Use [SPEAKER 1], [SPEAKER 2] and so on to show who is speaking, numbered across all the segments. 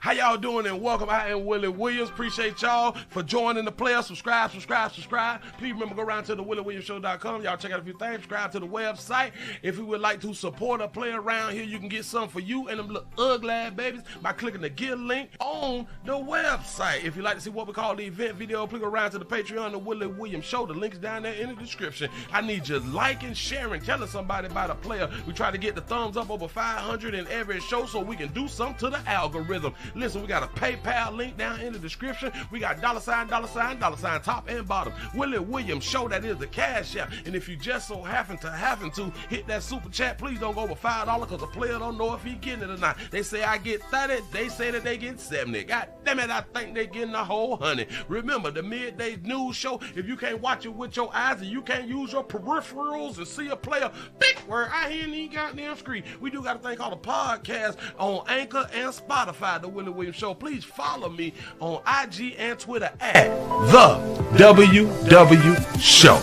[SPEAKER 1] How y'all doing and welcome. I am Willie Williams. Appreciate y'all for joining the player. Subscribe. Please remember, go around to the WillieWilliamsShow.com. Y'all check out a few things. Subscribe to the website. If you would like to support a player around here, you can get something for you and them little ugly babies by clicking the Get link on the website. If you'd like to see what we call the event video, please go around to the Patreon, the Willie Williams Show. The link is down there in the description. I need you liking, sharing, telling somebody about a player. We try to get the thumbs up over 500 in every show so we can do something to the algorithm. Listen, we got a PayPal link down in the description. We got $, top and bottom. Willie Williams Show, that is the cash app. And if you just so happen to hit that super chat, please don't go over $5 because the player don't know if he getting it or not. They say I get 30, they say that they get 70. God damn it, I think they getting a whole 100. Remember, the midday news show, if you can't watch it with your eyes and you can't use your peripherals and see a player, big word, I hear any goddamn screen. We do got a thing called a podcast on Anchor and Spotify, the Willie Williams Show. Please follow me on IG and Twitter at the WW Show.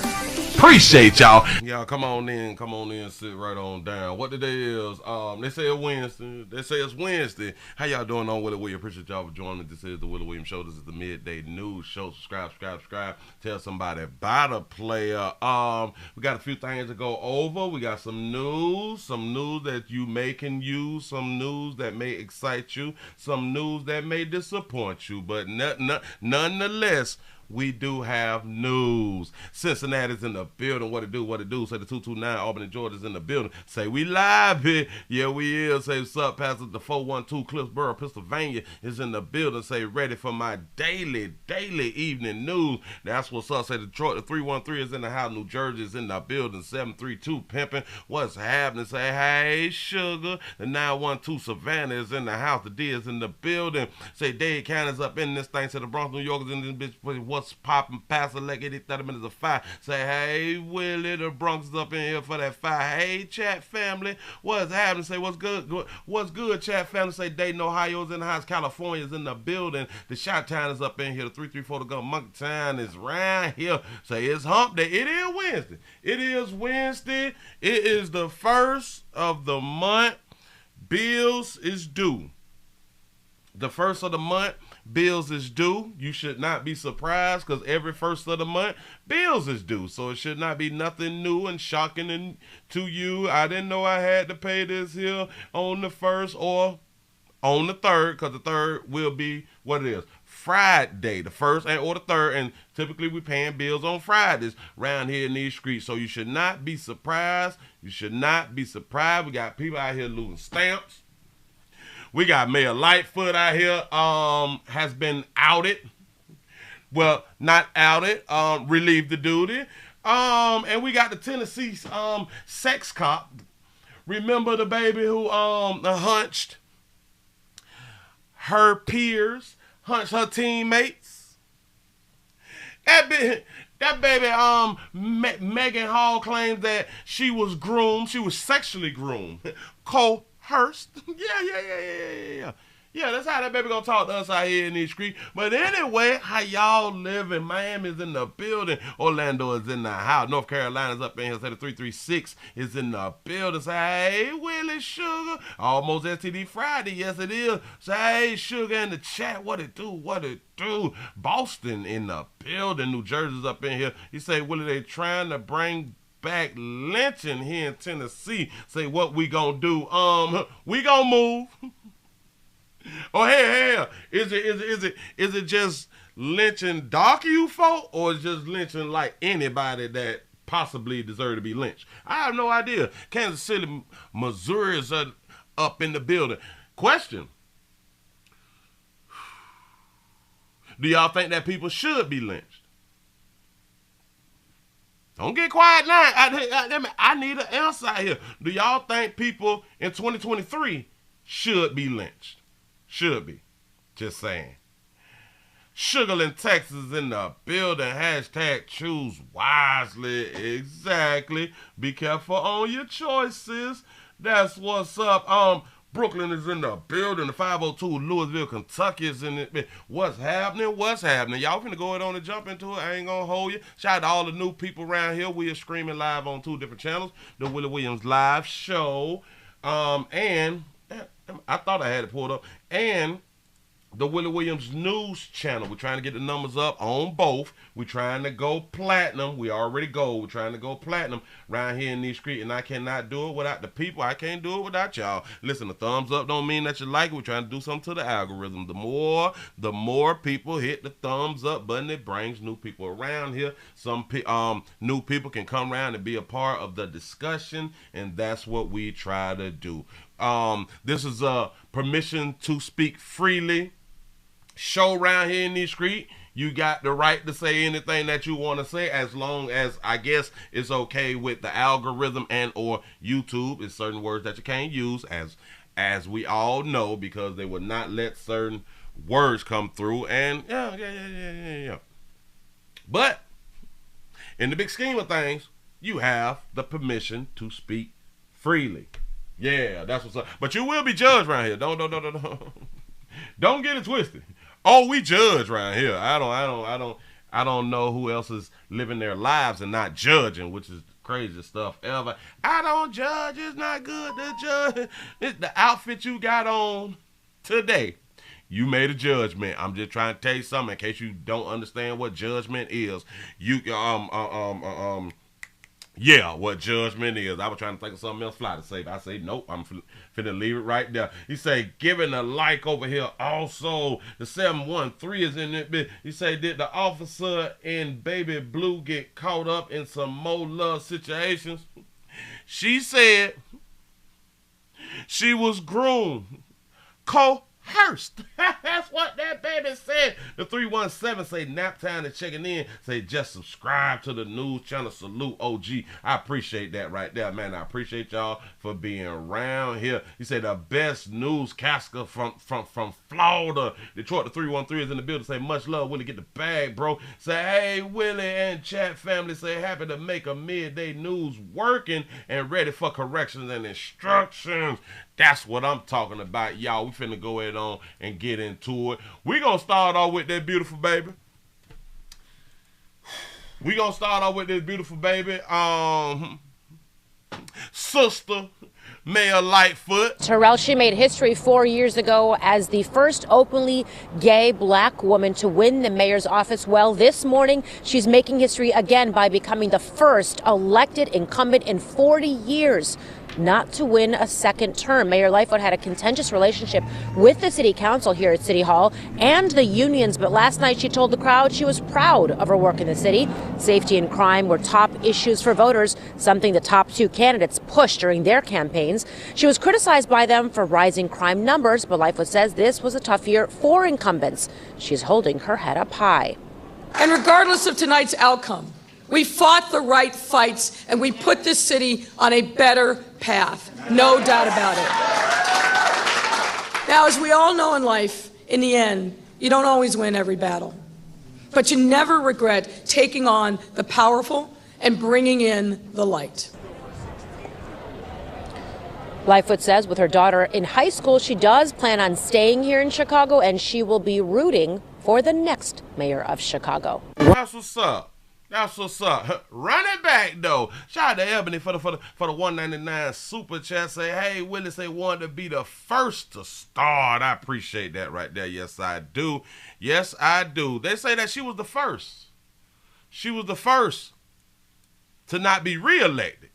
[SPEAKER 1] Appreciate y'all. Y'all come on in, sit right on down. What the day is? They say it's Wednesday. How y'all doing on Willie Williams? Appreciate y'all for joining me. This is the Willie Williams Show. This is the midday news show. Subscribe. Tell somebody about a player. We got a few things to go over. We got some news that you may can use, some news that may excite you, some news that may disappoint you, but nonetheless, we do have news. Cincinnati's in the building. What it do? Say the 229, Albany, Georgia's in the building. Say we live here. Yeah, we is. Say what's up, Pastor. The 412, Cliffsboro, Pennsylvania is in the building. Say ready for my daily evening news. That's what's up. Say Detroit, the 313 is in the house. New Jersey is in the building. 732 pimping. What's happening? Say hey, sugar. The 912 Savannah is in the house. The D is in the building. Say Dade County's up in this thing. Say the Bronx, New York is in this bitch. What's popping? Pastor Leggett, 30 minutes of fire. Say, hey, Willie, the Bronx is up in here for that fire. Hey, chat family, what's happening? Say, what's good? What's good, chat family? Say, Dayton, Ohio's in the house. California's in the building. The Chi-Town is up in here. The 334 to go. Monkey Town is right here. Say, it's hump day. It is Wednesday. It is the first of the month. Bills is due. The first of the month, bills is due. You should not be surprised because every first of the month, bills is due. So it should not be nothing new and shocking to you. I didn't know I had to pay this here on the first or on the third, because the third will be what it is. Friday, the first or the third, and typically we paying bills on Fridays around here in these streets. So you should not be surprised. We got people out here losing stamps. We got Mayor Lightfoot out here, has been outed. Well, not outed, relieved the duty. And we got the Tennessee sex cop. Remember the baby who hunched her peers, hunched her teammates? That baby, Maegan Hall claims that she was groomed, she was sexually groomed. Hurst. Yeah, that's how that baby gonna talk to us out here in these streets. But anyway, how y'all living? Miami's in the building. Orlando is in the house. North Carolina's up in here. Say the 336 is in the building. Say, hey, Willie, sugar. Almost STD Friday. Yes, it is. Say, hey, sugar in the chat. What it do? Boston in the building. New Jersey's up in here. You say, Willie, they trying to bring back lynching here in Tennessee. Say what we gonna do? We gonna move. Oh hell, is it just lynching dark you folk, or is just lynching like anybody that possibly deserve to be lynched? I have no idea. Kansas City, Missouri is up in the building. Question: do y'all think that people should be lynched? Don't get quiet now. I need an answer out here. Do y'all think people in 2023 should be lynched? Should be. Just saying. Sugarland, Texas in the building. Hashtag choose wisely. Exactly. Be careful on your choices. That's what's up. Brooklyn is in the building. The 502 Louisville, Kentucky is in it. What's happening? Y'all finna go ahead on and jump into it. I ain't gonna hold you. Shout out to all the new people around here. We are streaming live on 2 different channels. The Willie Williams Live Show. And I thought I had it pulled up. And the Willie Williams News channel. We're trying to get the numbers up on both. We're trying to go platinum. We already go. We're trying to go platinum around here in these streets, and I cannot do it without the people. I can't do it without y'all. Listen, the thumbs up don't mean that you like it. We're trying to do something to the algorithm. The more people hit the thumbs up button, it brings new people around here. Some new people can come around and be a part of the discussion, and that's what we try to do. This is a permission to speak freely show around here in these streets. You got the right to say anything that you want to say, as long as, I guess, it's okay with the algorithm and or YouTube. It's certain words that you can't use, as we all know, because they would not let certain words come through. And yeah. But in the big scheme of things, you have the permission to speak freely. Yeah, that's what's up. But you will be judged around here. Don't get it twisted. Oh, we judge around here. I don't know who else is living their lives and not judging, which is the craziest stuff ever. I don't judge. It's not good to judge. It's the outfit you got on today. You made a judgment. I'm just trying to tell you something in case you don't understand what judgment is. Yeah, what judgment is. I was trying to think of something else fly to say, but I say, nope, I'm finna leave it right there. He say, giving a like over here. Also, the 713 is in it. He say, did the officer in Baby Blue get caught up in some more love situations? She said she was groomed. Coerced. That's what that baby said. The 317 say nap time and checking in. Say just subscribe to the news channel. Salute OG. I appreciate that right there, man. I appreciate y'all for being around here. He said the best newscaster from Florida. Detroit, the 313 is in the building. Say much love, Willie. Get the bag, bro. Say hey, Willie and chat family. Say happy to make a midday news working and ready for corrections and instructions. That's what I'm talking about, y'all. We finna go ahead on and get into it. We gonna start off with that beautiful baby. We gonna start off with this beautiful baby. Sister Mayor Lightfoot.
[SPEAKER 2] Terrell, she made history 4 years ago as the first openly gay black woman to win the mayor's office. Well, this morning, she's making history again by becoming the first elected incumbent in 40 years not to win a second term. Mayor Lightfoot had a contentious relationship with the city council here at City Hall and the unions, but last night she told the crowd she was proud of her work in the city. Safety and crime were top issues for voters, something the top two candidates pushed during their campaigns. She was criticized by them for rising crime numbers, but Lightfoot says this was a tough year for incumbents. She's holding her head up high.
[SPEAKER 3] And regardless of tonight's outcome, we fought the right fights, and we put this city on a better path. No doubt about it. Now, as we all know in life, in the end, you don't always win every battle. But you never regret taking on the powerful and bringing in the light.
[SPEAKER 2] Lightfoot says with her daughter in high school, she does plan on staying here in Chicago, and she will be rooting for the next mayor of Chicago.
[SPEAKER 1] That's what's up. That's what's up. Run it back though. Shout out to Ebony for the 199 super chat. Say, hey, Willie say wanted to be the first to start. I appreciate that right there. Yes, I do. Yes, I do. They say that she was the first. She was the first to not be reelected.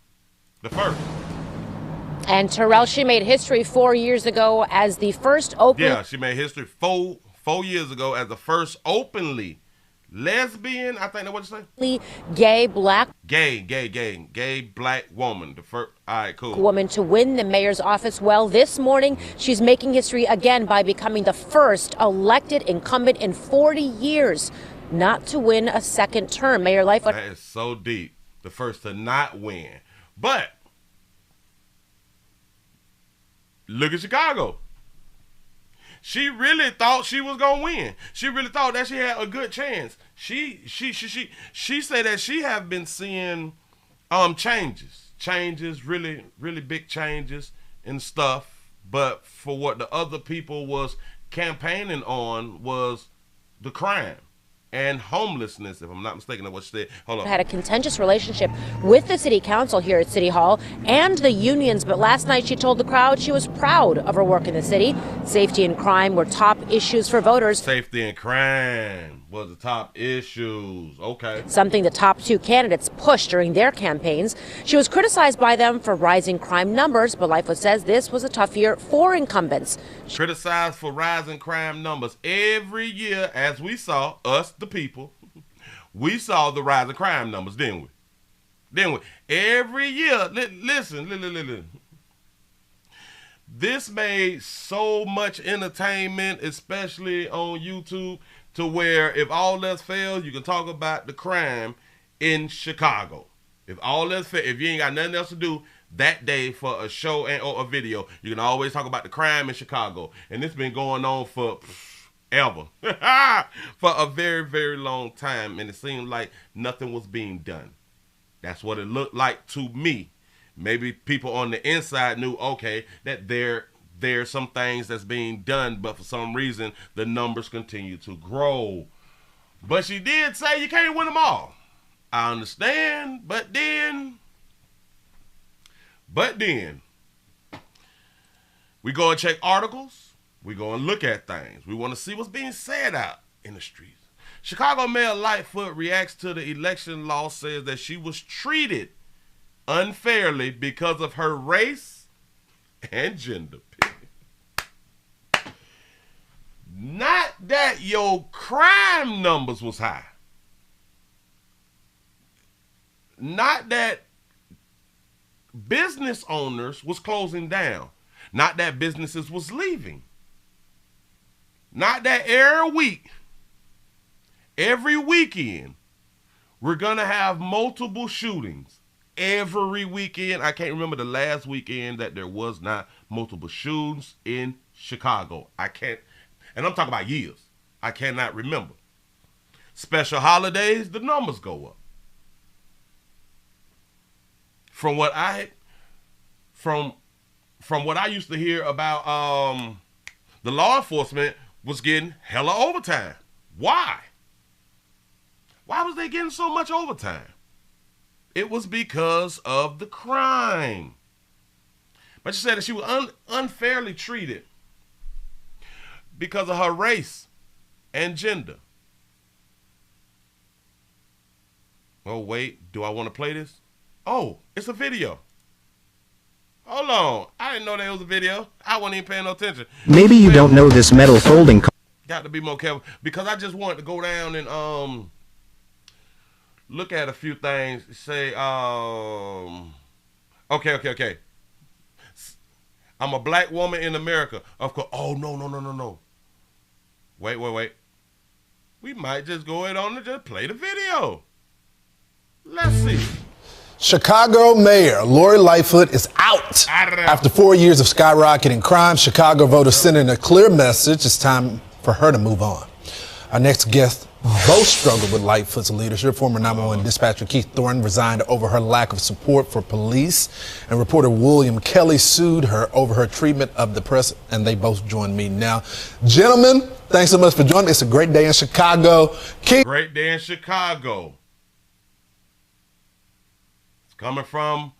[SPEAKER 1] The first.
[SPEAKER 2] And Terrell, she made history 4 years ago as the first
[SPEAKER 1] Yeah, she made history four years ago as the first openly lesbian, I think that's what you say?
[SPEAKER 2] Gay black
[SPEAKER 1] black woman. The first, all right, cool.
[SPEAKER 2] Woman to win the mayor's office. Well, this morning, she's making history again by becoming the first elected incumbent in 40 years not to win a second term. Mayor Lightfoot.
[SPEAKER 1] That is so deep. The first to not win. But look at Chicago. She really thought she was gonna win. She really thought that she had a good chance. She said that she have been seeing changes, really big changes and stuff. But for what the other people was campaigning on was the crime. and homelessness, if I'm not mistaken of what she said. Hold on.
[SPEAKER 2] Had a contentious relationship with the city council here at City Hall and the unions, but last night she told the crowd she was proud of her work in the city. Safety and crime were top issues for voters.
[SPEAKER 1] Safety and crime was the top issues. Okay.
[SPEAKER 2] Something the top two candidates pushed during their campaigns. She was criticized by them for rising crime numbers, but Lightfoot says this was a tough year for incumbents.
[SPEAKER 1] Criticized for rising crime numbers. Every year, as we saw, us, the people, we saw the rise of crime numbers, didn't we? Didn't we? Every year, listen. This made so much entertainment, especially on YouTube, to where if all else fails, you can talk about the crime in Chicago. If all else fails, if you ain't got nothing else to do that day for a show or a video, you can always talk about the crime in Chicago. And it's been going on for ever. For a very, very long time. And it seemed like nothing was being done. That's what it looked like to me. Maybe people on the inside knew, okay, that there's some things that's being done, but for some reason, the numbers continue to grow. But she did say you can't win them all. I understand, but then, we go and check articles. We go and look at things. We want to see what's being said out in the streets. Chicago Mayor Lightfoot reacts to the election law, says that she was treated unfairly because of her race and gender. Not that your crime numbers was high. Not that business owners was closing down. Not that businesses was leaving. Not that every weekend, we're going to have multiple shootings. Every weekend. I can't remember the last weekend that there was not multiple shootings in Chicago. I can't. And I'm talking about years. I cannot remember. Special holidays, the numbers go up. From what I used to hear about, the law enforcement was getting hella overtime. Why? Why was they getting so much overtime? It was because of the crime. But she said that she was unfairly treated because of her race and gender. Oh, wait. Do I want to play this? Oh, it's a video. Hold on. I didn't know that was a video. I wasn't even paying no attention.
[SPEAKER 4] Maybe you don't know this metal folding.
[SPEAKER 1] Got to be more careful because I just wanted to go down and look at a few things. Say, okay. I'm a black woman in America. Of course. Oh, no. Wait. We might just go ahead on and just play the video. Let's see.
[SPEAKER 5] Chicago Mayor Lori Lightfoot is out. After 4 years of skyrocketing crime, Chicago voters sending a clear message. It's time for her to move on. Our next guest both struggled with Lightfoot's leadership. Former 911 dispatcher Keith Thornton resigned over her lack of support for police, and reporter William Kelly sued her over her treatment of the press, and they both joined me now. Gentlemen, thanks so much for joining. It's a great day in Chicago.
[SPEAKER 1] Great day in Chicago. It's coming from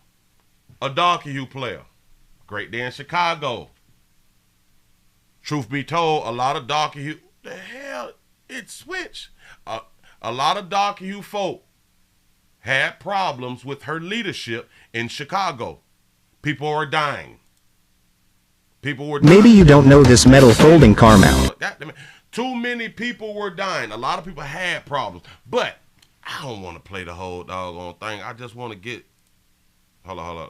[SPEAKER 1] a Donkey Hue player. Great day in Chicago. Truth be told, a lot of Donkey Hue, the hell, it switched. A lot of Donkey Hue folk had problems with her leadership in Chicago. People are dying.
[SPEAKER 4] Maybe you don't know this metal folding car mount.
[SPEAKER 1] Too many people were dying. A lot of people had problems. But I don't want to play the whole doggone thing. I just want to get... Hold on.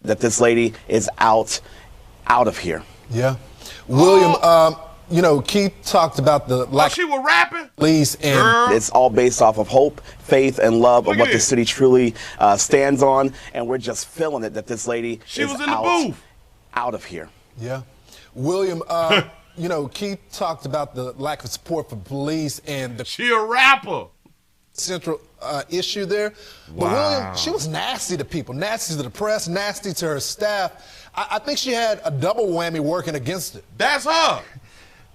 [SPEAKER 6] That this lady is out of here.
[SPEAKER 5] Yeah. William, you know, Keith talked about the lack
[SPEAKER 1] she was rapping?
[SPEAKER 5] Police and
[SPEAKER 6] it's all based off of hope, faith, and love of what the city truly stands on, and we're just feeling it that this lady is
[SPEAKER 1] was in the booth.
[SPEAKER 6] Out of here.
[SPEAKER 5] Yeah. William, you know, Keith talked about the lack of support for police and the
[SPEAKER 1] she a rapper.
[SPEAKER 5] Central issue there. But William, she was nasty to people, nasty to the press, nasty to her staff. I think she had a double whammy working against it.
[SPEAKER 1] That's her.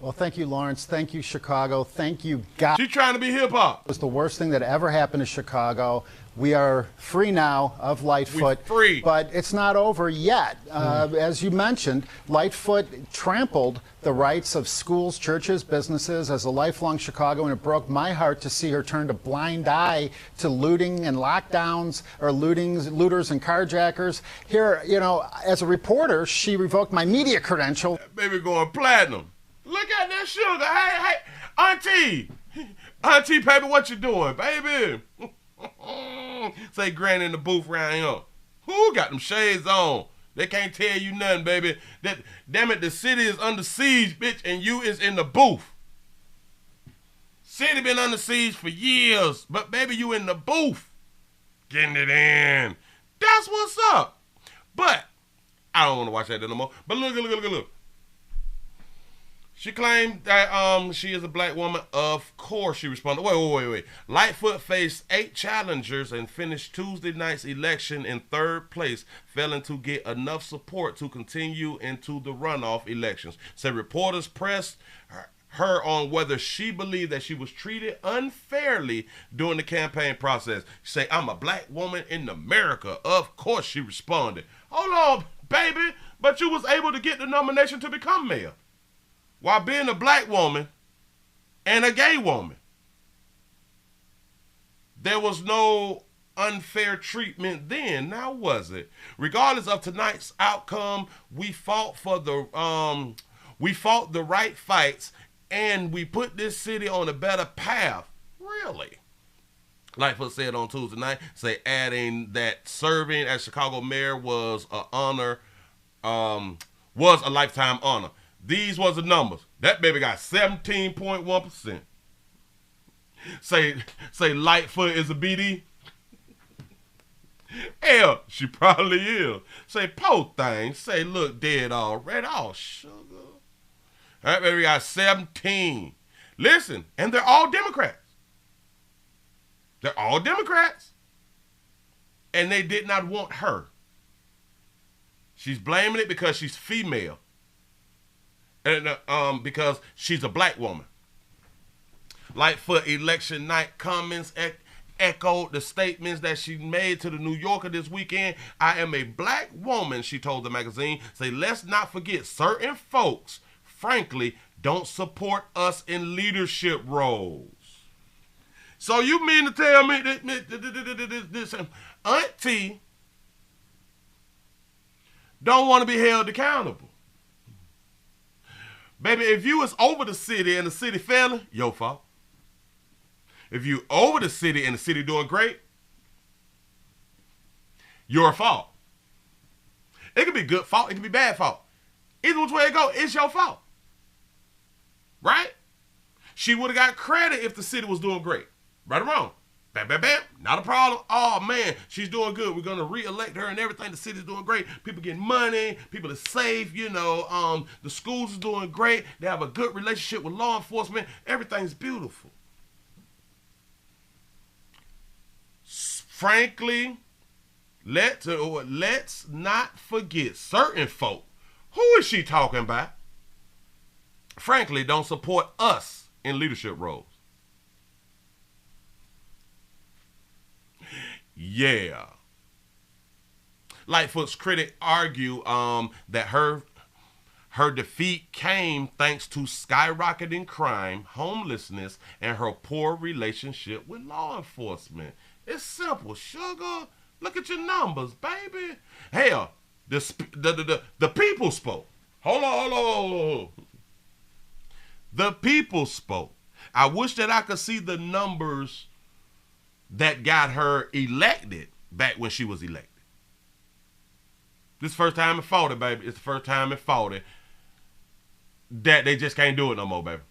[SPEAKER 7] Well, thank you, Lawrence. Thank you, Chicago. Thank you, God.
[SPEAKER 1] She's trying to be hip-hop.
[SPEAKER 7] It was the worst thing that ever happened to Chicago. We are free now of Lightfoot.
[SPEAKER 1] We're free.
[SPEAKER 7] But it's not over yet. As you mentioned, Lightfoot trampled the rights of schools, churches, businesses. As a lifelong Chicagoan, it broke my heart to see her turn a blind eye to looting and lockdowns, or looters and carjackers. Here, you know, as a reporter, she revoked my media credential.
[SPEAKER 1] That baby going platinum. Look at that sugar. Hey, Auntie, baby, what you doing, baby? Say Granny in the booth round here. Who got them shades on? They can't tell you nothing, baby. Damn it, the city is under siege, bitch, and you is in the booth. City been under siege for years, but baby, you in the booth. Getting it in. That's what's up. But I don't want to watch that no more. But look. She claimed that she is a black woman. Of course, she responded. Wait. Lightfoot faced 8 challengers and finished Tuesday night's election in 3rd place, failing to get enough support to continue into the runoff elections. So reporters pressed her on whether she believed that she was treated unfairly during the campaign process. She said, "I'm a black woman in America." Of course, she responded. Hold on, baby, but you was able to get the nomination to become mayor while being a black woman and a gay woman. There was no unfair treatment then, now was it? Regardless of tonight's outcome, we fought the right fights, and we put this city on a better path. Really? Lightfoot said on Tuesday night, adding that serving as Chicago mayor was a lifetime honor. These was the numbers. That baby got 17.1%. Say Lightfoot is a BD. Hell, she probably is. Say po thing. Say look dead already. Oh sugar. That baby got 17. Listen, and they're all Democrats. They're all Democrats. And they did not want her. She's blaming it because she's female. And because she's a black woman. Lightfoot election night comments echoed the statements that she made to the New Yorker this weekend. "I am a black woman," she told the magazine. Let's not forget, certain folks, frankly, don't support us in leadership roles. So you mean to tell me this auntie don't want to be held accountable? Baby, if you was over the city and the city failing, your fault. If you over the city and the city doing great, your fault. It could be good fault, it could be bad fault. Either which way it go, it's your fault. Right? She would have got credit if the city was doing great. Right or wrong? Bam, bam, bam. Not a problem. Oh, man, she's doing good. We're going to re-elect her and everything. The city's doing great. People getting money. People are safe. You know, the schools is doing great. They have a good relationship with law enforcement. Everything's beautiful. Frankly, let's not forget certain folk. Who is she talking about? Frankly, don't support us in leadership roles. Yeah. Lightfoot's critics argue that her defeat came thanks to skyrocketing crime, homelessness, and her poor relationship with law enforcement. It's simple, sugar. Look at your numbers, baby. Hell, the people spoke. Hold on. The people spoke. I wish that I could see the numbers that got her elected back when she was elected. This is the first time it fought it, baby. It's the first time it fought it. That they just can't do it no more, baby.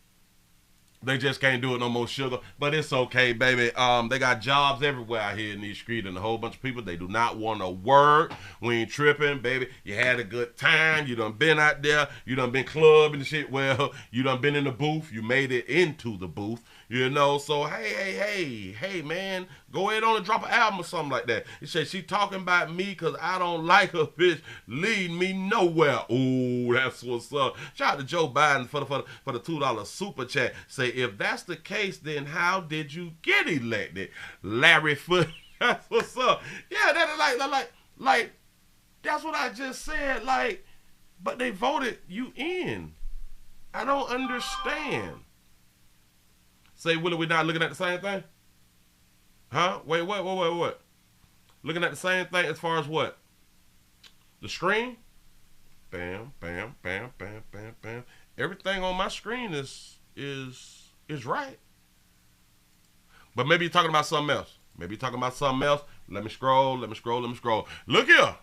[SPEAKER 1] They just can't do it no more, sugar. But it's okay, baby. They got jobs everywhere out here in these streets, and a whole bunch of people, they do not want to work. We ain't tripping, baby. You had a good time. You done been out there. You done been clubbing and shit. Well, you done been in the booth. You made it into the booth. You know, so hey, man. Go ahead on and drop an album or something like that. He said, she talking about me because I don't like her, bitch. Lead me nowhere. Ooh, that's what's up. Shout out to Joe Biden for the $2 super chat. Say, if that's the case, then how did you get elected? Larry Foot. That's what's up. Yeah, that is like, that's what I just said. Like, but they voted you in. I don't understand. Say, Willie, we not looking at the same thing? Huh? Wait, what? Looking at the same thing as far as what? The screen? Bam, bam, bam, bam, bam, bam. Everything on my screen is right. But maybe you're talking about something else. Let me scroll. Look here.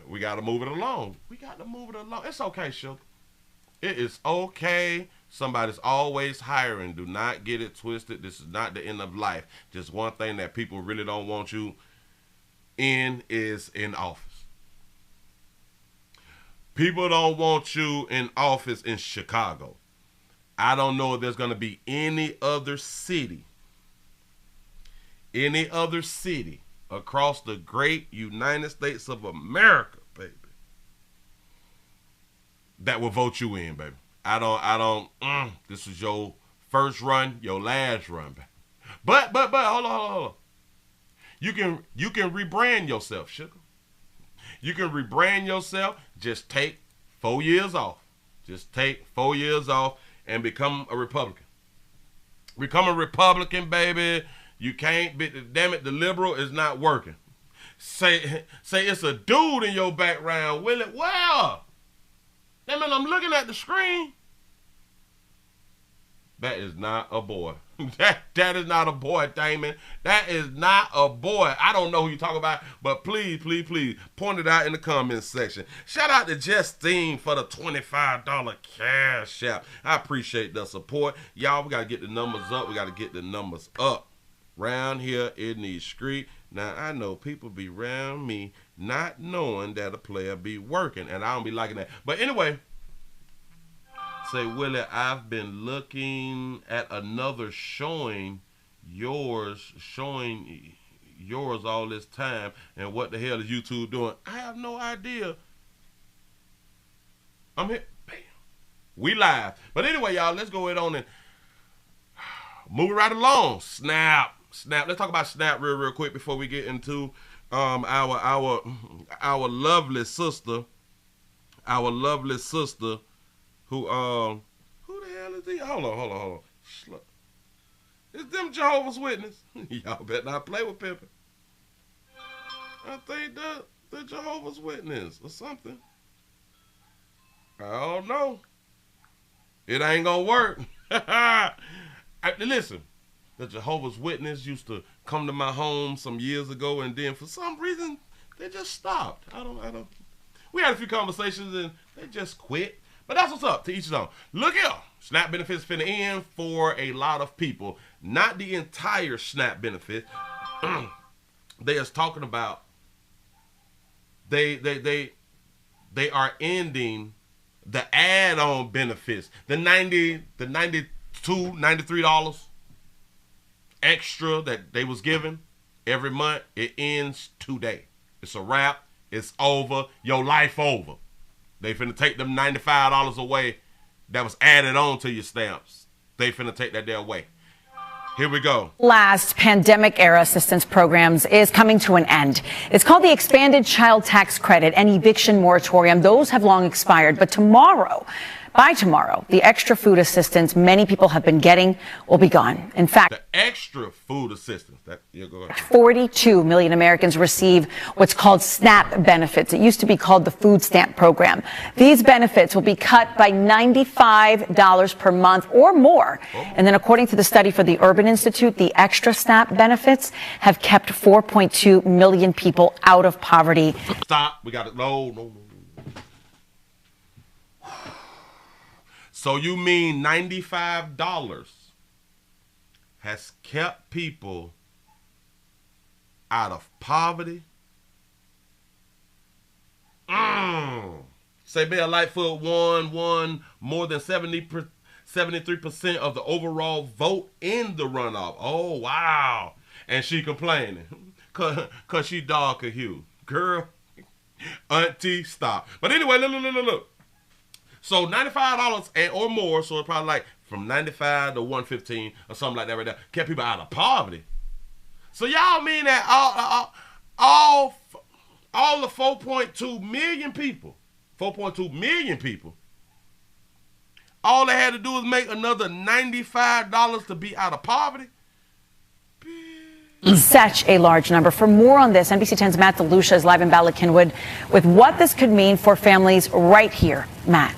[SPEAKER 1] We got to move it along. It's okay, sugar. It is okay. Somebody's always hiring. Do not get it twisted. This is not the end of life. Just one thing that people really don't want you in is in office. People don't want you in office in Chicago. I don't know if there's going to be any other city across the great United States of America, baby, that will vote you in, baby. I don't, this is your first run, your last run, baby. But, hold on. You can rebrand yourself, sugar. You can rebrand yourself. Just take 4 years off. And become a Republican. Become a Republican, baby. You can't be, damn it, the liberal is not working. Say it's a dude in your background, Willie. Well, damn it, I'm looking at the screen. That is not a boy. That is not a boy, Damon. That is not a boy. I don't know who you're talking about, but please point it out in the comments section. Shout out to Justine for the $25 cash app. I appreciate the support. Y'all, we got to get the numbers up. Round here in these streets. Now, I know people be around me not knowing that a player be working, and I don't be liking that. But anyway, say, Willie, I've been looking at another showing yours all this time, and what the hell is YouTube doing? I have no idea. I'm here. Bam. We live. But anyway, y'all, let's go ahead on and move right along. Snap. Let's talk about Snap real quick before we get into our lovely sister. Who the hell is he? Hold on. It's them Jehovah's Witness. Y'all better not play with Pippin. I think the Jehovah's Witness or something. I don't know. It ain't gonna work. Listen, the Jehovah's Witness used to come to my home some years ago, and then for some reason they just stopped. I don't. We had a few conversations and they just quit. But that's what's up, to each his own. Look here. SNAP benefits finna end for a lot of people. Not the entire SNAP benefit. They is talking about they are ending the add-on benefits. The $92, $93 extra that they was given every month. It ends today. It's a wrap. It's over. Your life over. They finna take them $95 away that was added on to your stamps. They finna take that there away. Here we go.
[SPEAKER 8] Last pandemic-era assistance programs is coming to an end. It's called the Expanded Child Tax Credit and Eviction Moratorium. Those have long expired, but by tomorrow, the extra food assistance many people have been getting will be gone. In fact,
[SPEAKER 1] the extra food assistance,
[SPEAKER 8] 42 million Americans receive what's called SNAP benefits. It used to be called the food stamp program. These benefits will be cut by $95 per month or more. And then according to the study for the Urban Institute, the extra SNAP benefits have kept 4.2 million people out of poverty.
[SPEAKER 1] Stop. We got it. No. So you mean $95 has kept people out of poverty? Say Mayor Lightfoot won more than 73% of the overall vote in the runoff. Oh, wow. and she complaining cause she darker hue. Girl, auntie, stop. But anyway, look. So $95 and or more, so it's probably like from 95 to 115 or something like that right there, kept people out of poverty. So y'all mean that all the 4.2 million people, all they had to do was make another $95 to be out of poverty?
[SPEAKER 8] Such a large number. For more on this, NBC 10's Matt DeLucia is live in Bala Cynwyd with what this could mean for families right here. Matt.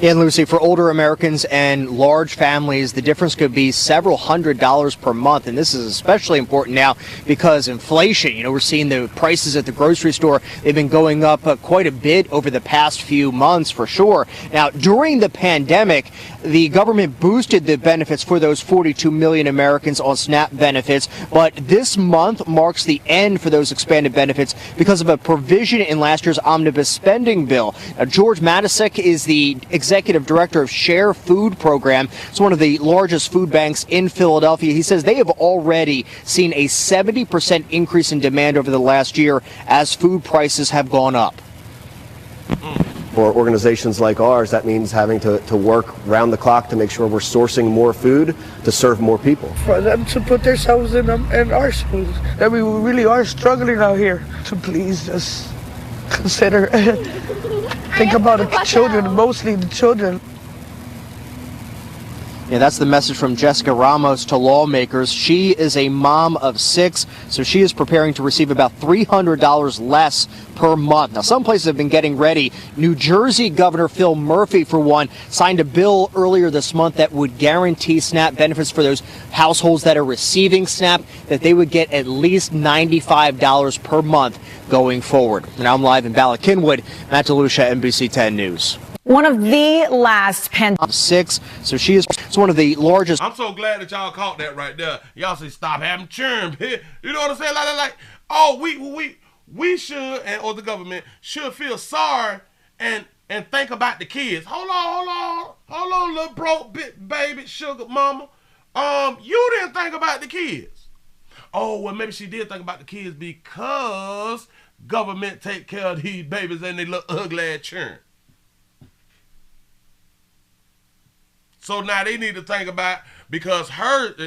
[SPEAKER 9] Yeah, Lucy, for older Americans and large families, the difference could be several $100s per month. And this is especially important now because inflation, we're seeing the prices at the grocery store. They've been going up quite a bit over the past few months, for sure. Now, during the pandemic, the government boosted the benefits for those 42 million Americans on SNAP benefits. But this month marks the end for those expanded benefits because of a provision in last year's omnibus spending bill. Now, George Matisek is the executive director of Share Food Program. It's one of the largest food banks in Philadelphia. He says they have already seen a 70% increase in demand over the last year as food prices have gone up.
[SPEAKER 10] For organizations like ours, that means having to work round the clock to make sure we're sourcing more food to serve more people.
[SPEAKER 11] For them to put themselves in our shoes, that we really are struggling out here, to please just consider, think about the children, mostly the children.
[SPEAKER 9] Yeah, that's the message from Jessica Ramos to lawmakers. She is a mom of 6, so she is preparing to receive about $300 less per month. Now, some places have been getting ready. New Jersey Governor Phil Murphy, for one, signed a bill earlier this month that would guarantee SNAP benefits for those households that are receiving SNAP, that they would get at least $95 per month going forward. Now I'm live in Bala Cynwyd. Matt DeLucia, NBC 10 News.
[SPEAKER 8] One of the last pandemic
[SPEAKER 9] 6, so she is one of the largest.
[SPEAKER 1] I'm so glad that y'all caught that right there. Y'all say stop having churn. You know what I'm saying? Like, oh, we should, or the government should feel sorry and think about the kids. Hold on, little broke baby sugar mama. You didn't think about the kids. Oh, well, maybe she did think about the kids because government take care of these babies and they look ugly at churn. So now they need to think about, because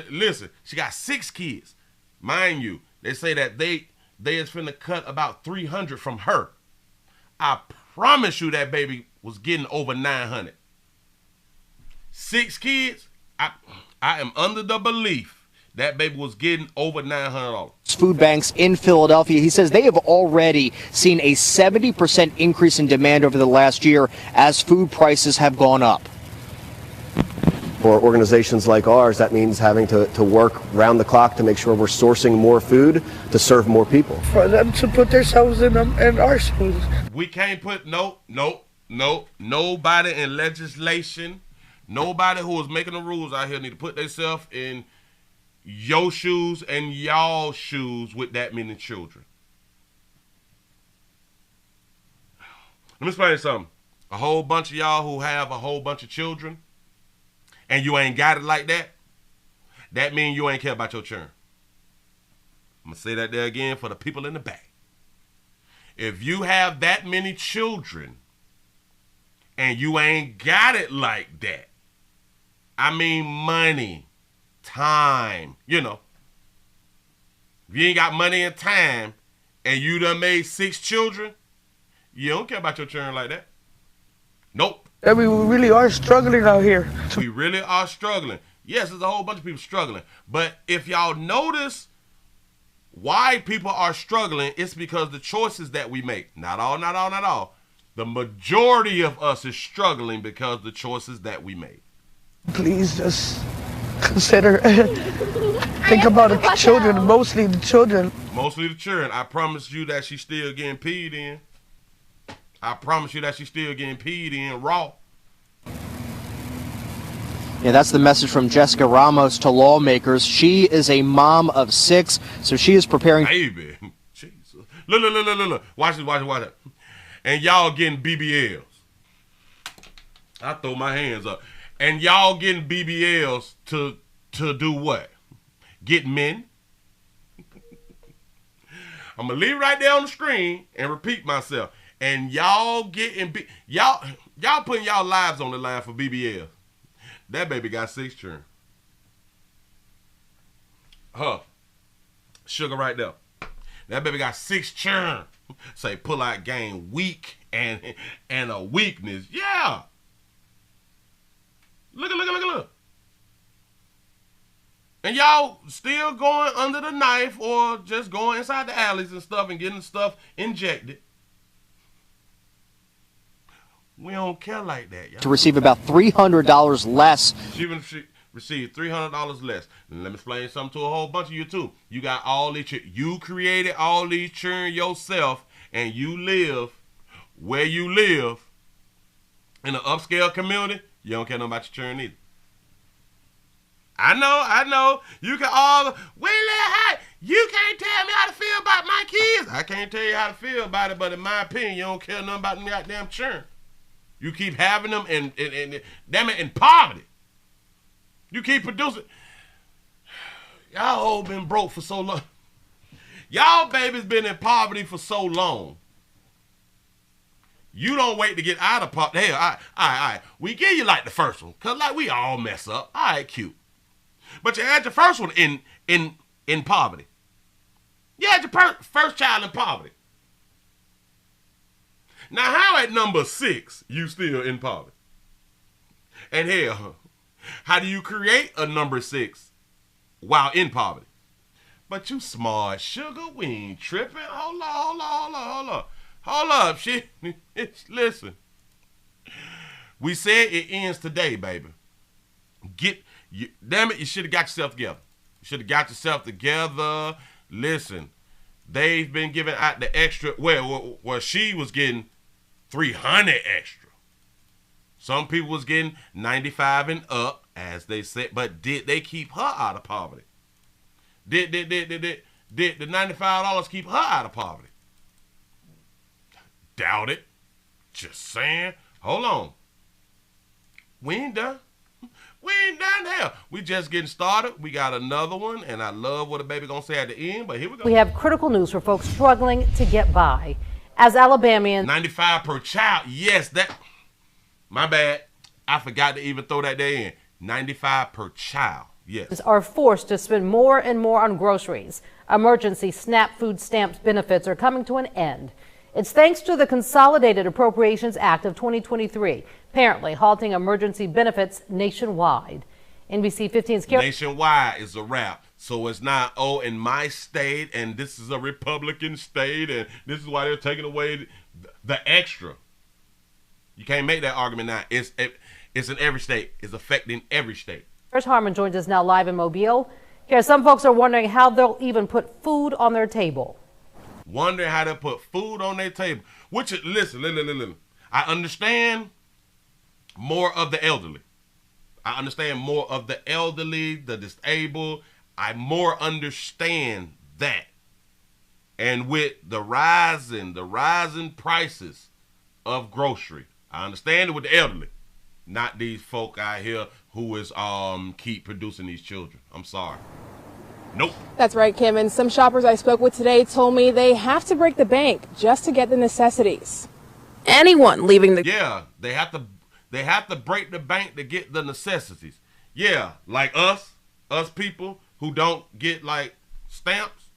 [SPEAKER 1] listen, she got 6 kids. Mind you, they say that they is finna cut about 300 from her. I promise you that baby was getting over 900. 6 kids, I am under the belief that baby was getting over $900.
[SPEAKER 9] Food banks in Philadelphia. He says they have already seen a 70% increase in demand over the last year as food prices have gone up.
[SPEAKER 10] For organizations like ours, that means having to work round the clock to make sure we're sourcing more food to serve more people.
[SPEAKER 11] For them to put themselves in our shoes.
[SPEAKER 1] We can't put nobody in legislation, nobody who is making the rules out here need to put themselves in your shoes and y'all shoes with that many children. Let me explain something. A whole bunch of y'all who have a whole bunch of children and you ain't got it like that, that means you ain't care about your churn. I'm going to say that there again for the people in the back. If you have that many children and you ain't got it like that, I mean money, time, If you ain't got money and time and you done made 6 children, you don't care about your churn like that. Nope.
[SPEAKER 11] That we really are struggling out here.
[SPEAKER 1] We really are struggling. Yes, there's a whole bunch of people struggling. But if y'all notice why people are struggling, it's because the choices that we make. Not all. The majority of us is struggling because of the choices that we make.
[SPEAKER 11] Please just consider, think about the children, mostly the children.
[SPEAKER 1] Mostly the children. I promise you that she's still getting peed in. I promise you that she's still getting peed in raw.
[SPEAKER 9] Yeah, that's the message from Jessica Ramos to lawmakers. She is a mom of 6, so she is preparing.
[SPEAKER 1] Baby, Jesus. Look. Watch it. And y'all getting BBLs. I throw my hands up. And y'all getting BBLs to do what? get men. I'm gonna leave it right there on the screen and repeat myself. And y'all y'all putting y'all lives on the line for BBL. That baby got 6 children. Sugar right there. That baby got 6 children. Say pull out game weak and a weakness. Yeah. Look. And y'all still going under the knife or just going inside the alleys and stuff and getting stuff injected. We don't care like that, y'all.
[SPEAKER 9] To receive about $300 less.
[SPEAKER 1] She received $300 less. And let me explain something to a whole bunch of you too. You got all these, you created all these children yourself, and you live where you live in an upscale community. You don't care nothing about your children either. I know. You can all, Willie, you can't tell me how to feel about my kids. I can't tell you how to feel about it, but in my opinion, you don't care nothing about them goddamn children. You keep having them and damn it, in poverty. You keep producing. Y'all all been broke for so long. Y'all babies been in poverty for so long. You don't wait to get out of poverty. Hell, all right. We give you like the first one, cause like we all mess up. All right, cute. But you had your first one in poverty. You had your first child in poverty. Now, how at number 6 you still in poverty? And hell, how do you create a number 6 while in poverty? But you smart, sugar. We ain't tripping. Hold up, shit. Listen. We said it ends today, baby. Damn it, you should have got yourself together. You should have got yourself together. Listen, they've been giving out the extra. Well, she was getting 300 extra. Some people was getting 95 and up, as they said. But did they keep her out of poverty? Did the $95 keep her out of poverty? Doubt it. Just saying. Hold on. We ain't done. We ain't done hell. We just getting started. We got another one, and I love what the baby gonna say at the end, but here we go.
[SPEAKER 12] We have critical news for folks struggling to get by. As Alabamians...
[SPEAKER 1] 95 per child. Yes, that... My bad. I forgot to even throw that there in. 95 per child. Yes.
[SPEAKER 12] ...are forced to spend more and more on groceries. Emergency SNAP food stamps benefits are coming to an end. It's thanks to the Consolidated Appropriations Act of 2023, apparently halting emergency benefits nationwide. NBC 15's
[SPEAKER 1] nationwide is a wrap. So it's not, oh, in my state, and this is a Republican state, and this is why they're taking away the extra. You can't make that argument now. It's in every state. It's affecting every state.
[SPEAKER 12] Chris Harmon joins us now live in Mobile. Here, some folks are wondering how they'll even put food on their table.
[SPEAKER 1] Wondering how to put food on their table. Which, listen. I understand more of the elderly. I understand more of the elderly, the disabled. I more understand that. And with the rising prices of grocery, I understand it with the elderly. Not these folk out here who is keep producing these children. I'm sorry. Nope.
[SPEAKER 13] That's right, Kim. And some shoppers I spoke with today told me they have to break the bank just to get the necessities. Anyone leaving the...
[SPEAKER 1] Yeah, they have to break the bank to get the necessities. Yeah, like us people who don't get like stamps,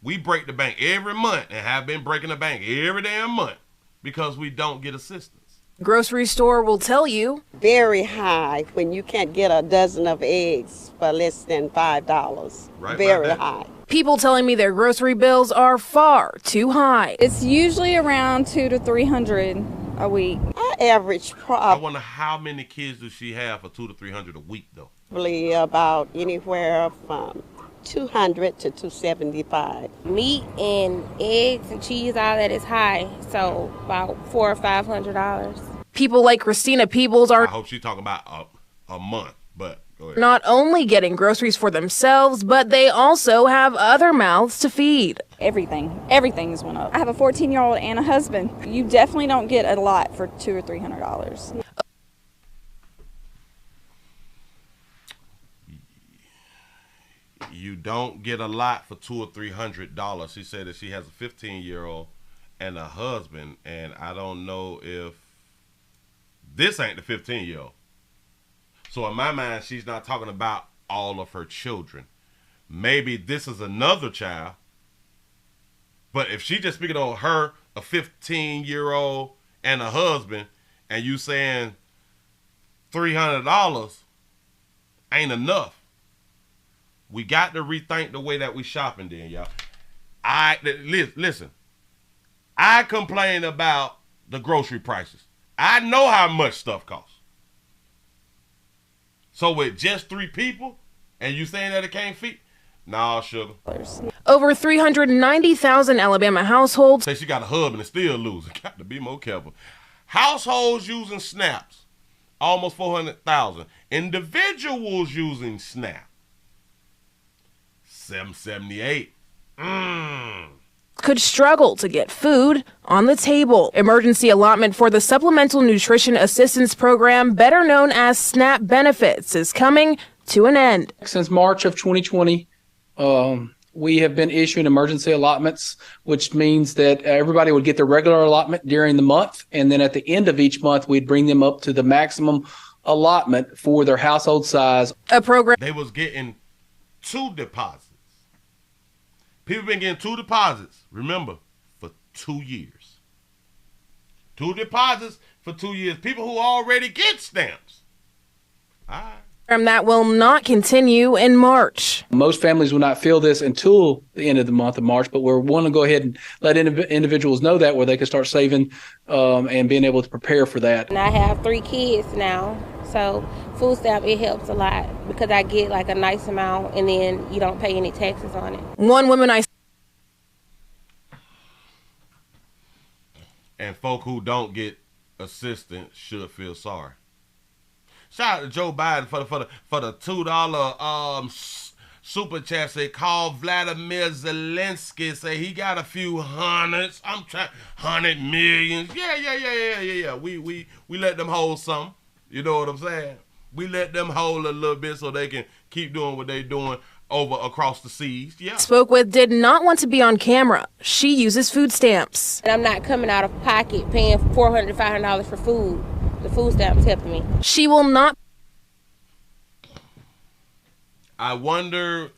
[SPEAKER 1] we break the bank every month and have been breaking the bank every damn month because we don't get assistance.
[SPEAKER 13] Grocery store will tell you.
[SPEAKER 14] Very high when you can't get a dozen of eggs for less than $5.
[SPEAKER 1] Right,
[SPEAKER 14] very high.
[SPEAKER 13] People telling me their grocery bills are far too high.
[SPEAKER 15] It's usually around $200 to $300 a week.
[SPEAKER 14] Our average
[SPEAKER 1] I wonder how many kids does she have for $200 to $300 a week though?
[SPEAKER 14] Probably about anywhere from $200 to $275.
[SPEAKER 16] Meat and eggs and cheese, all that is high, so about $400 or $500.
[SPEAKER 13] People like Christina Peebles are...
[SPEAKER 1] I hope she's talking about a month, but go ahead.
[SPEAKER 13] Not only getting groceries for themselves, but they also have other mouths to feed.
[SPEAKER 15] Everything's went up. I have a 14-year-old and a husband. You definitely don't get a lot for $200 or $300.
[SPEAKER 1] You don't get a lot for $200 or $300. She said that she has a 15-year-old and a husband, and I don't know if this ain't the 15-year-old. So in my mind, she's not talking about all of her children. Maybe this is another child. But if she just speaking on her, a 15-year-old and a husband, and you saying $300 ain't enough, we got to rethink the way that we shopping then, y'all. Listen, I complain about the grocery prices. I know how much stuff costs. So with just 3 people, and you saying that it can't fit? Nah, sugar.
[SPEAKER 13] Over 390,000 Alabama households.
[SPEAKER 1] Say she got a husband and still losing. Got to be more careful. Households using snaps, almost 400,000. Individuals using SNAP, 778.
[SPEAKER 13] Could struggle to get food on the table. Emergency allotment for the Supplemental Nutrition Assistance Program, better known as SNAP benefits, is coming to an end.
[SPEAKER 17] Since March of 2020, we have been issuing emergency allotments, which means that everybody would get their regular allotment during the month, and then at the end of each month, we'd bring them up to the maximum allotment for their household size.
[SPEAKER 13] A program.
[SPEAKER 1] They was getting 2 deposits. People been getting 2 deposits, remember, for 2 years. 2 deposits for 2 years. People who already get stamps. All right.
[SPEAKER 13] That will not continue in March.
[SPEAKER 17] Most families will not feel this until the end of the month of March, but we're wanting to go ahead and let individuals know that where they can start saving and being able to prepare for that.
[SPEAKER 16] And I have 3 kids now, so food stamp, it helps a lot because I get like a nice amount and then you don't pay any taxes on it.
[SPEAKER 13] One woman
[SPEAKER 1] And folk who don't get assistance should feel sorry. Shout out to Joe Biden for the $2 super chat. Say call Vladimir Zelensky. Say he got a few hundreds. I'm trying 100 millions. Yeah. We let them hold some. You know what I'm saying? We let them hold a little bit so they can keep doing what they're doing across the seas. Yeah.
[SPEAKER 13] Spoke with did not want to be on camera. She uses food stamps.
[SPEAKER 16] And I'm not coming out of pocket paying $400 to $500 for food. The food stamps helping me.
[SPEAKER 13] She will not.
[SPEAKER 1] I wonder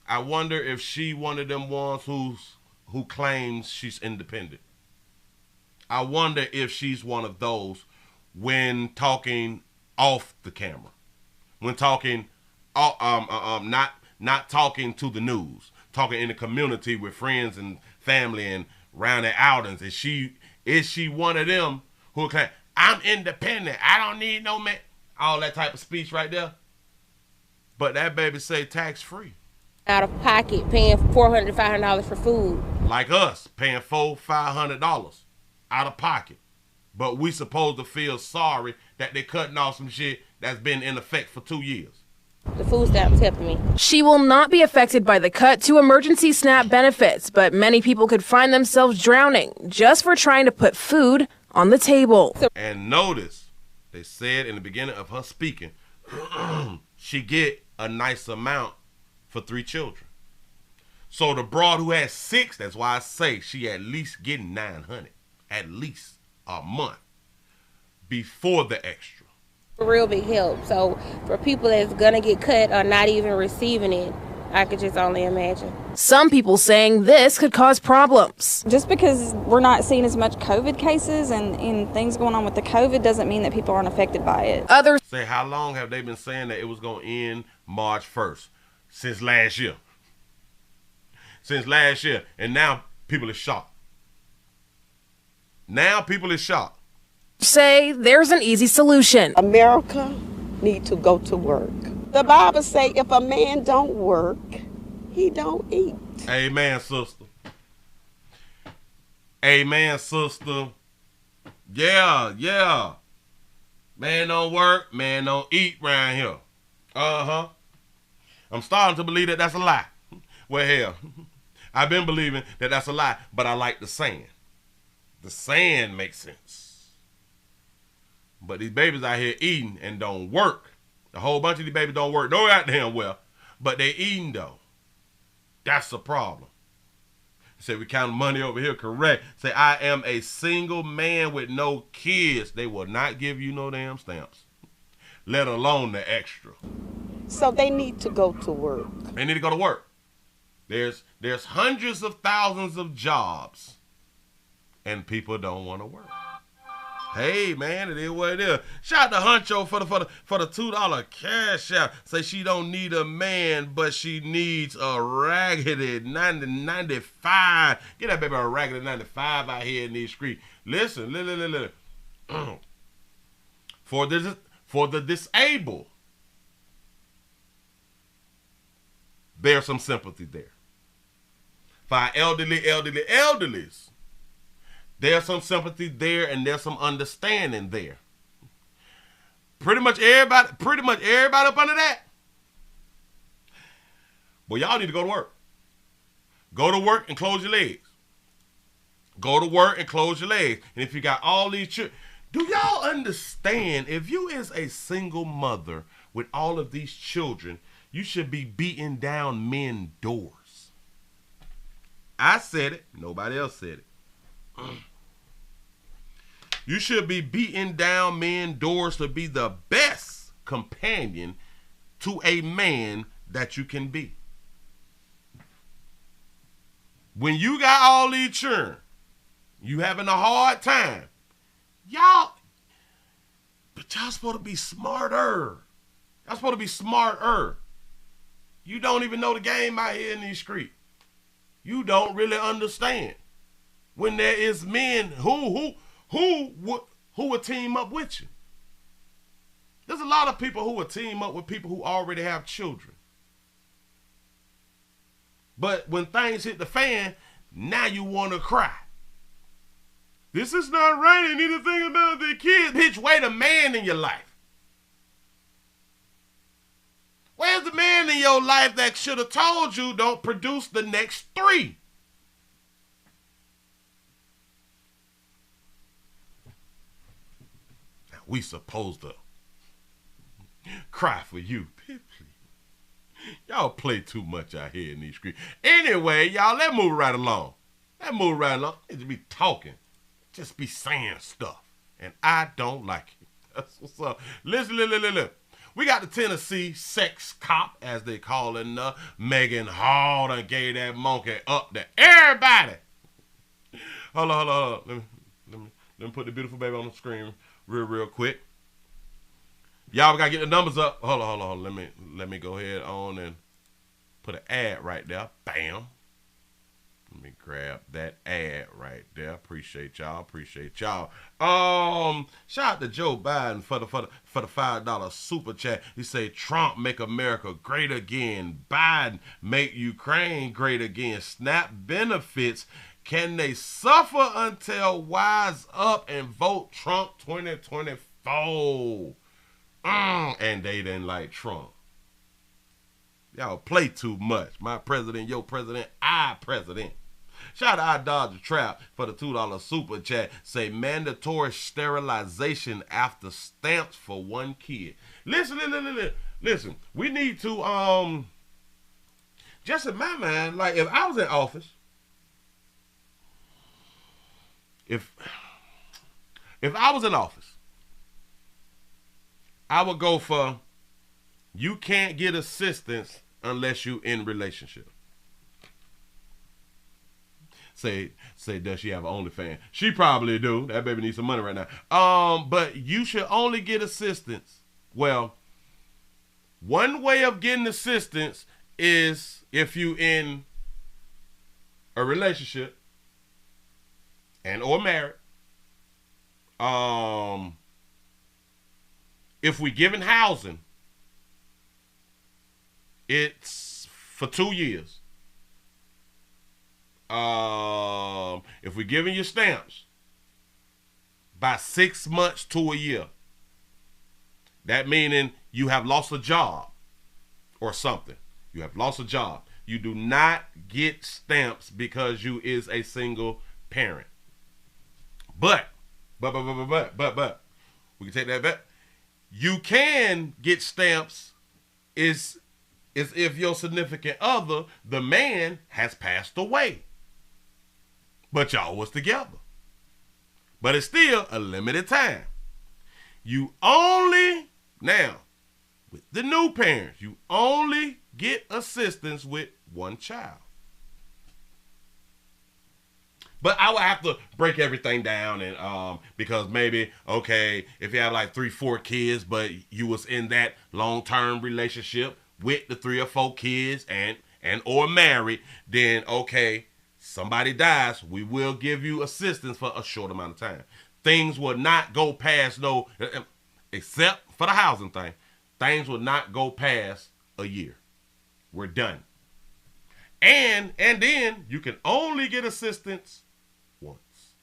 [SPEAKER 1] if she one of them ones who claims she's independent. I wonder if she's one of those when talking off the camera, when talking, not talking to the news, talking in the community with friends and family and round at outings. Is she one of them who claim I'm independent, I don't need no man, all that type of speech right there? But that baby say tax free.
[SPEAKER 16] Out of pocket paying $400 to $500 for food.
[SPEAKER 1] Like us paying $400-$500 out of pocket. But we supposed to feel sorry that they cutting off some shit that's been in effect for 2 years.
[SPEAKER 16] The food stamps helping me.
[SPEAKER 13] She will not be affected by the cut to emergency SNAP benefits, but many people could find themselves drowning just for trying to put food on the table.
[SPEAKER 1] And notice, they said in the beginning of her speaking, she get a nice amount for 3 children. So the broad who has 6, that's why I say she at least getting $900, at least a month before the extra.
[SPEAKER 16] Real big help. So for people that's gonna get cut or not even receiving it, I could just only imagine.
[SPEAKER 13] Some people saying this could cause problems.
[SPEAKER 15] Just because we're not seeing as much COVID cases and things going on with the COVID doesn't mean that people aren't affected by it.
[SPEAKER 13] Others
[SPEAKER 1] say, how long have they been saying that it was going to end March 1st? Since last year. Since last year. And now people are shocked. Now people are shocked.
[SPEAKER 13] Say there's an easy solution.
[SPEAKER 14] America need to go to work. The Bible say if a man don't work, he don't eat.
[SPEAKER 1] Amen, sister. Amen, sister. Yeah. Man don't work, man don't eat around here. Uh-huh. I'm starting to believe that that's a lie. Well, hell, I've been believing that that's a lie, but I like the saying. The saying makes sense. But these babies out here eating and don't work. A whole bunch of these babies don't work no goddamn well. but they eating though. That's the problem. Say we count money over here, correct. Say I am a single man with no kids. They will not give you no damn stamps, let alone the extra.
[SPEAKER 14] So they need to go to work.
[SPEAKER 1] They need to go to work. There's hundreds of thousands of jobs, and people don't want to work. Hey man, it is what it is. Shout out to Huncho for the $2 cash out. Say she don't need a man, but she needs a raggedy 95. Get that baby a raggedy 95 out here in these streets. Listen. For the disabled, there's some sympathy there. For our elderlies, there's some sympathy there, and there's some understanding there. Pretty much everybody up under that. Well, y'all need to go to work. Go to work and close your legs. Go to work and close your legs. And if you got all these children, do y'all understand, if you is a single mother with all of these children, you should be beating down men's doors. I said it. Nobody else said it. You should be beating down men's doors to be the best companion to a man that you can be. When you got all these children, you having a hard time. But y'all supposed to be smarter. Y'all supposed to be smarter. You don't even know the game out here in these streets. You don't really understand when there is men who would team up with you. There's a lot of people who would team up with people who already have children. But when things hit the fan, now you want to cry. This is not right. You need to think about the kids. Bitch, wait a man in your life. Where's the man in your life that should have told you don't produce the next 3? Now we supposed to cry for you. Y'all play too much out here in these streets. Anyway, y'all, let's move right along. Need to be talking. Just be saying stuff. And I don't like it. That's what's up. Listen. We got the Tennessee sex cop, as they call it, Maegan Hall done gave that monkey up to everybody. Hold on. Let me put the beautiful baby on the screen real quick. Y'all, we gotta get the numbers up. Hold on. Let me go ahead on and put an ad right there. Bam. Let me grab that ad right there. Appreciate y'all. Shout out to Joe Biden for the $5 super chat. He say Trump make America great again. Biden make Ukraine great again. SNAP benefits. Can they suffer until wise up and vote Trump 2024? And they didn't like Trump. Y'all play too much. My president, your president, I president. Shout out to Dodger Trap for the $2 super chat. Say mandatory sterilization after stamps for 1 kid. Listen. We need to, just in my mind, like if I was in office, if I was in office, I would go for, you can't get assistance unless you in relationship. Say, does she have an OnlyFans? She probably do. That baby needs some money right now. But you should only get assistance. Well, one way of getting assistance is if you in a relationship and or married. If we giving housing, it's for 2 years. If we're giving you stamps, by 6 months to a year. That meaning you have lost a job or something. You have lost a job. You do not get stamps because you is a single parent. But we can take that back. You can get stamps is is if your significant other, the man, has passed away. But y'all was together. But it's still a limited time. You only, now, with the new parents, you only get assistance with one child. But I would have to break everything down, and because maybe, okay, if you have like 3-4 kids, but you was in that long-term relationship with the 3 or 4 kids and or married, then okay, somebody dies, we will give you assistance for a short amount of time. Things will not go past except for the housing thing, things will not go past a year. We're done. And then you can only get assistance once.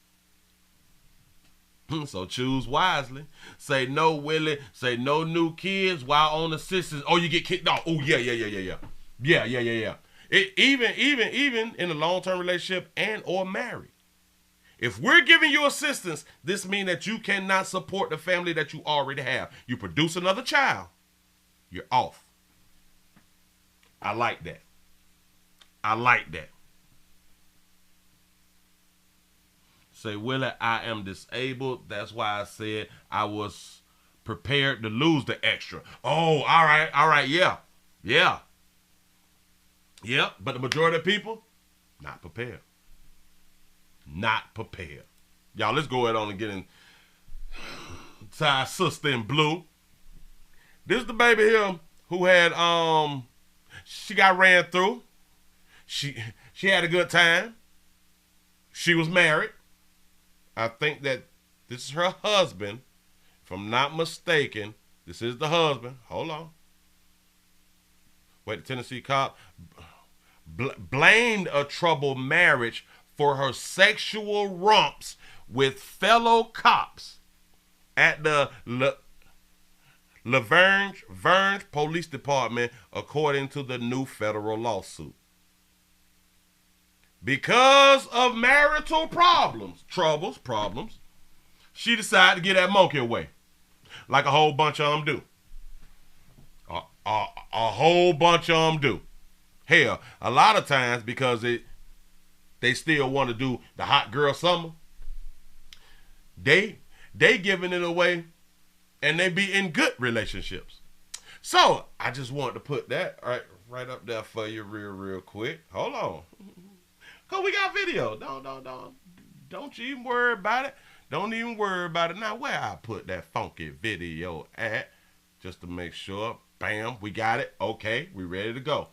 [SPEAKER 1] So choose wisely. Say no, Willie. Say no new kids while on assistance. Oh, you get kicked off. Oh, yeah. Yeah. Even in a long-term relationship and or married. If we're giving you assistance, this means that you cannot support the family that you already have. You produce another child, you're off. I like that. Say, Willie, I am disabled. That's why I said I was prepared to lose the extra. Oh, all right, yeah. But the majority of people, not prepared. Y'all, let's go ahead on and get in to our sister in blue. This is the baby here who had, she got ran through. She had a good time. She was married. I think that this is her husband. If I'm not mistaken, this is the husband. Hold on. Wait, the Tennessee cop blamed a troubled marriage for her sexual romps with fellow cops at the Laverne Police Department, according to the new federal lawsuit. Because of marital problems, she decided to get that monkey away. Like a whole bunch of them do. A whole bunch of them do. Hell, a lot of times because they still want to do the hot girl summer, they giving it away and they be in good relationships. So I just wanted to put that right up there for you real quick. Hold on. Cause we got video. Don't you even worry about it. Don't even worry about it. Now where I put that funky video at, just to make sure. Bam, we got it. Okay, we ready to go.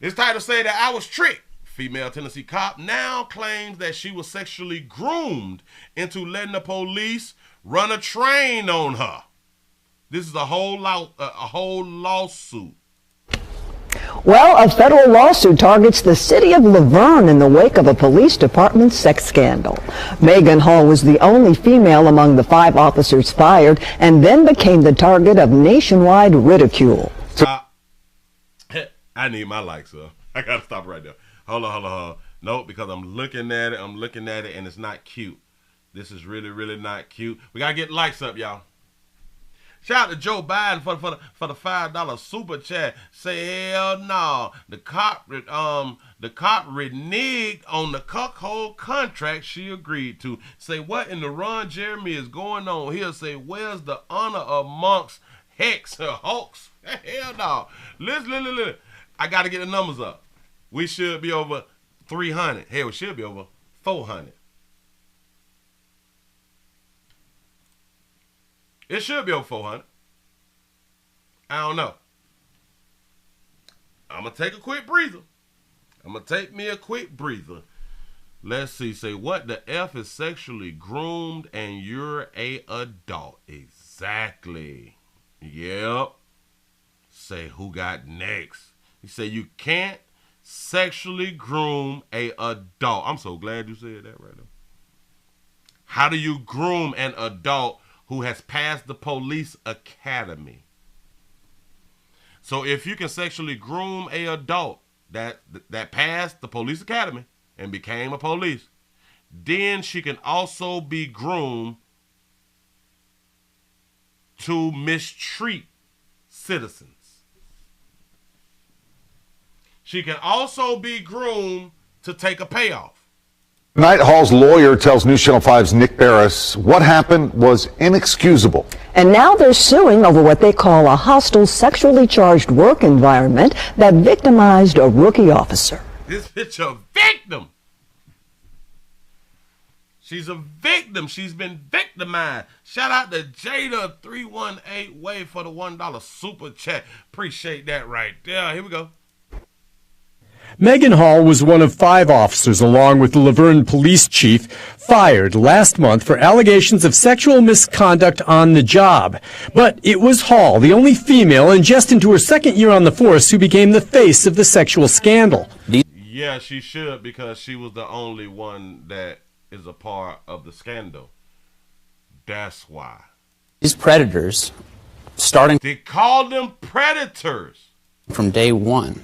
[SPEAKER 1] This title say that I was tricked. Female Tennessee cop now claims that she was sexually groomed into letting the police run a train on her. This is a whole lawsuit.
[SPEAKER 18] Well, a federal lawsuit targets the city of Laverne in the wake of a police department sex scandal. Maegan Hall was the only female among the 5 officers fired and then became the target of nationwide ridicule.
[SPEAKER 1] I need my likes up. I gotta stop right there. Hold on. Nope, because I'm looking at it, and it's not cute. This is really not cute. We gotta get likes up, y'all. Shout out to Joe Biden for the $5 super chat. Say hell no. The cop reneged on the cuckold contract she agreed to. Say what in the Ron Jeremy is going on here? Say where's the honor amongst hoax? Hell no. Listen. I gotta get the numbers up. We should be over 300. Hell, we should be over 400. It should be over 400. I don't know. I'm going to take a quick breather. Let's see. Say, what the F is sexually groomed and you're a adult? Exactly. Yep. Say, who got next? You say you can't sexually groom a adult. I'm so glad you said that right now. How do you groom an adult who has passed the police academy? So if you can sexually groom a adult that passed the police academy and became a police, then she can also be groomed to mistreat citizens. She can also be groomed to take a payoff.
[SPEAKER 19] Tonight, Hall's lawyer tells News Channel 5's Nick Barris what happened was inexcusable.
[SPEAKER 18] And now they're suing over what they call a hostile, sexually charged work environment that victimized a rookie officer.
[SPEAKER 1] This bitch a victim. She's a victim. She's been victimized. Shout out to Jada318 Wave for the $1 super chat. Appreciate that right there. Here we go.
[SPEAKER 20] Maegan Hall was one of 5 officers, along with the Laverne police chief, fired last month for allegations of sexual misconduct on the job. But it was Hall, the only female and just into her second year on the force, who became the face of the sexual scandal.
[SPEAKER 1] Yeah, she should, because she was the only one that is a part of the scandal. That's why.
[SPEAKER 21] These predators, starting
[SPEAKER 1] They call them predators.
[SPEAKER 21] from day one,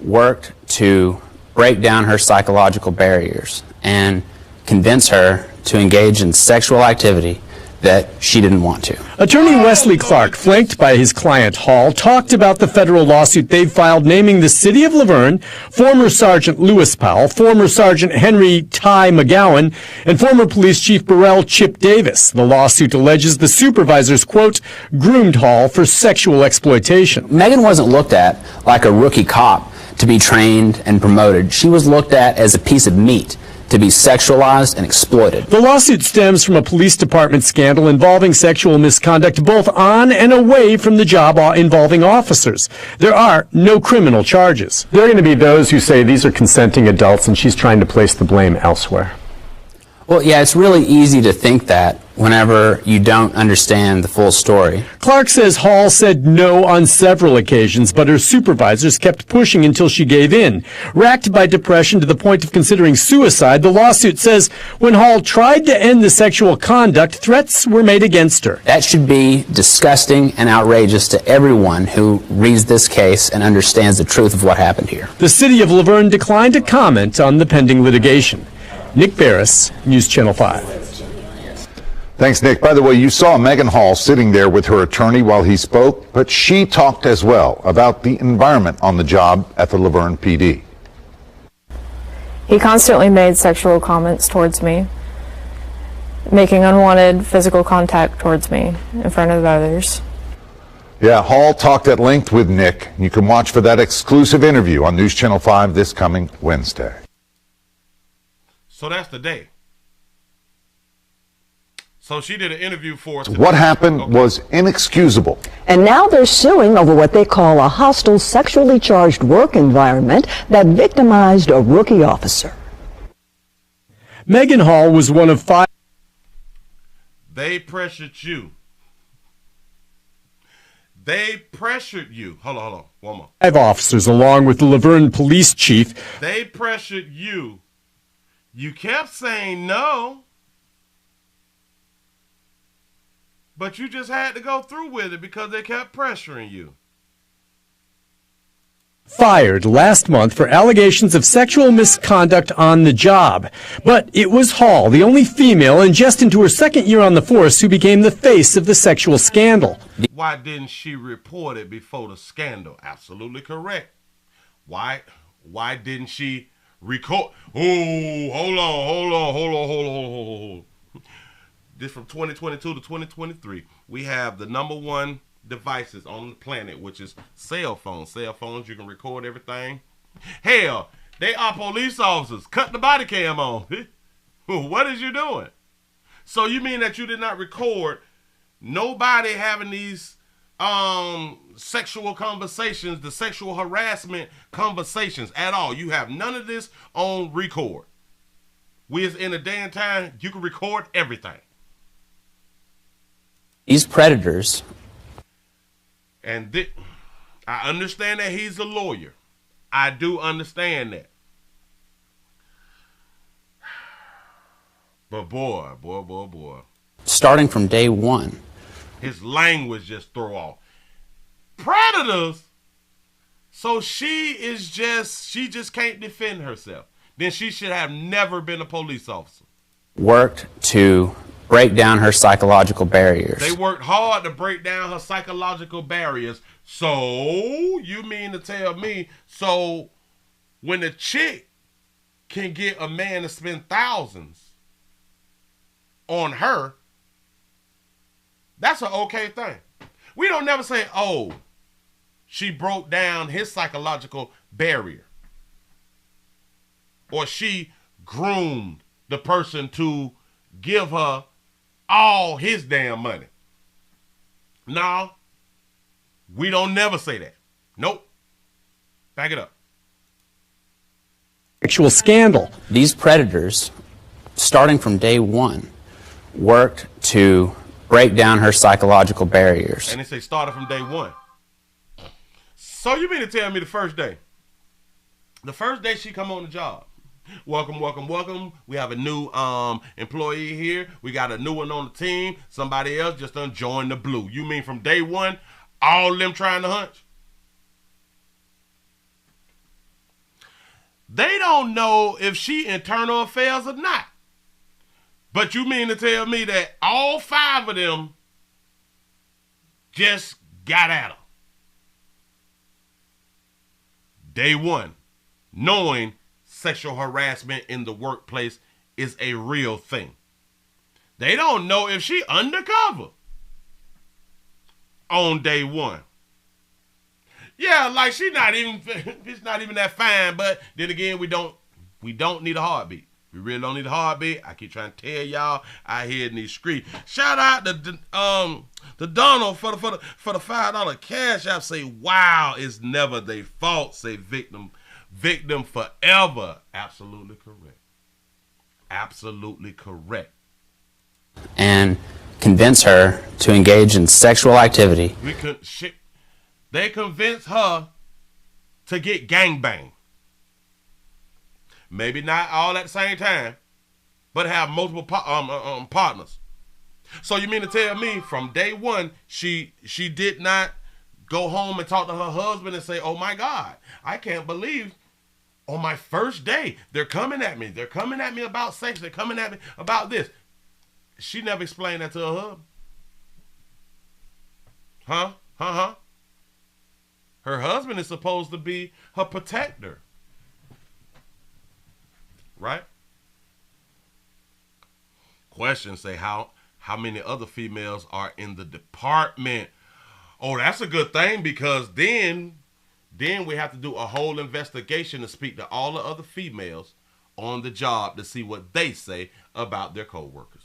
[SPEAKER 21] worked to break down her psychological barriers and convince her to engage in sexual activity that she didn't want to.
[SPEAKER 20] Attorney Wesley Clark, flanked by his client Hall, talked about the federal lawsuit they've filed naming the city of Laverne, former Sergeant Lewis Powell, former Sergeant Henry Ty McGowan, and former Police Chief Burrell Chip Davis. The lawsuit alleges the supervisors, quote, groomed Hall for sexual exploitation.
[SPEAKER 21] Maegan wasn't looked at like a rookie cop to be trained and promoted. She was looked at as a piece of meat to be sexualized and exploited.
[SPEAKER 20] The lawsuit stems from a police department scandal involving sexual misconduct both on and away from the job involving officers. There are no criminal charges.
[SPEAKER 22] There are going to be those who say these are consenting adults and she's trying to place the blame elsewhere.
[SPEAKER 21] Well, yeah, it's really easy to think that whenever you don't understand the full story.
[SPEAKER 20] Clark says Hall said no on several occasions, but her supervisors kept pushing until she gave in. Racked by depression to the point of considering suicide, the lawsuit says when Hall tried to end the sexual conduct, threats were made against her.
[SPEAKER 21] That should be disgusting and outrageous to everyone who reads this case and understands the truth of what happened here.
[SPEAKER 20] The city of Laverne declined to comment on the pending litigation. Nick Barris, News Channel 5.
[SPEAKER 19] Thanks, Nick. By the way, you saw Maegan Hall sitting there with her attorney while he spoke, but she talked as well about the environment on the job at the Laverne PD.
[SPEAKER 23] He constantly made sexual comments towards me, making unwanted physical contact towards me in front of others.
[SPEAKER 19] Yeah, Hall talked at length with Nick. You can watch for that exclusive interview on News Channel 5 this coming Wednesday.
[SPEAKER 1] So that's the day. So she did an interview for us.
[SPEAKER 19] What happened was inexcusable.
[SPEAKER 18] And now they're suing over what they call a hostile, sexually charged work environment that victimized a rookie officer.
[SPEAKER 20] Maegan Hall was one of 5.
[SPEAKER 1] They pressured you. They pressured you. Hold on. One more.
[SPEAKER 20] 5 officers, along with the Laverne police chief.
[SPEAKER 1] They pressured you. You kept saying no, but you just had to go through with it because they kept pressuring you.
[SPEAKER 20] Fired last month for allegations of sexual misconduct on the job. But it was Hall, the only female and just into her second year on the force, who became the face of the sexual scandal.
[SPEAKER 1] Why didn't she report it before the scandal? Absolutely correct. Why didn't she record? Oh, hold on. This from 2022 to 2023. We have the #1 devices on the planet, which is cell phones. Cell phones, you can record everything. Hell, they are police officers. Cut the body cam on. What is you doing? So you mean that you did not record nobody having these sexual conversations, the sexual harassment conversations at all? You have none of this on record. We is in a day and time you can record everything.
[SPEAKER 21] These predators.
[SPEAKER 1] And I understand that he's a lawyer. I do understand that. But boy.
[SPEAKER 21] Starting from day one.
[SPEAKER 1] His language just throw off. Predators? So she just can't defend herself. Then she should have never been a police officer.
[SPEAKER 21] Worked to break down her psychological barriers.
[SPEAKER 1] They worked hard to break down her psychological barriers. So, you mean to tell me, so when a chick can get a man to spend thousands on her, that's an okay thing. We don't never say, oh, she broke down his psychological barrier, or she groomed the person to give her all his damn money. No, we don't never say that. Nope. Back it up.
[SPEAKER 20] Sexual scandal.
[SPEAKER 21] These predators, starting from day one, worked to break down her psychological barriers.
[SPEAKER 1] And they say started from day one. So you mean to tell me the first day she come on the job, welcome, welcome, welcome. We have a new employee here. We got a new one on the team. Somebody else just done joined the blue. You mean from day one, all them trying to hunch? They don't know if she internal affairs or not. But you mean to tell me that all 5 of them just got at her? Day one, knowing sexual harassment in the workplace is a real thing. They don't know if she undercover on day one. Yeah, like she's not even that fine, but then again, we don't need a heartbeat. We really don't need a heartbeat. I keep trying to tell y'all out here in these streets. Shout out to Donald for the $5 cash app. Say, wow, it's never their fault. Say victim forever. Absolutely correct. Absolutely correct.
[SPEAKER 21] And convince her to engage in sexual activity.
[SPEAKER 1] They convinced her to get gangbang. Maybe not all at the same time, but have multiple partners. So you mean to tell me from day one, she did not go home and talk to her husband and say, oh my God, I can't believe on my first day, they're coming at me. They're coming at me about sex. They're coming at me about this. She never explained that to her husband. Huh? Her husband is supposed to be her protector. Right? Questions say how many other females are in the department. Oh, that's a good thing, because then we have to do a whole investigation to speak to all the other females on the job to see what they say about their co-workers.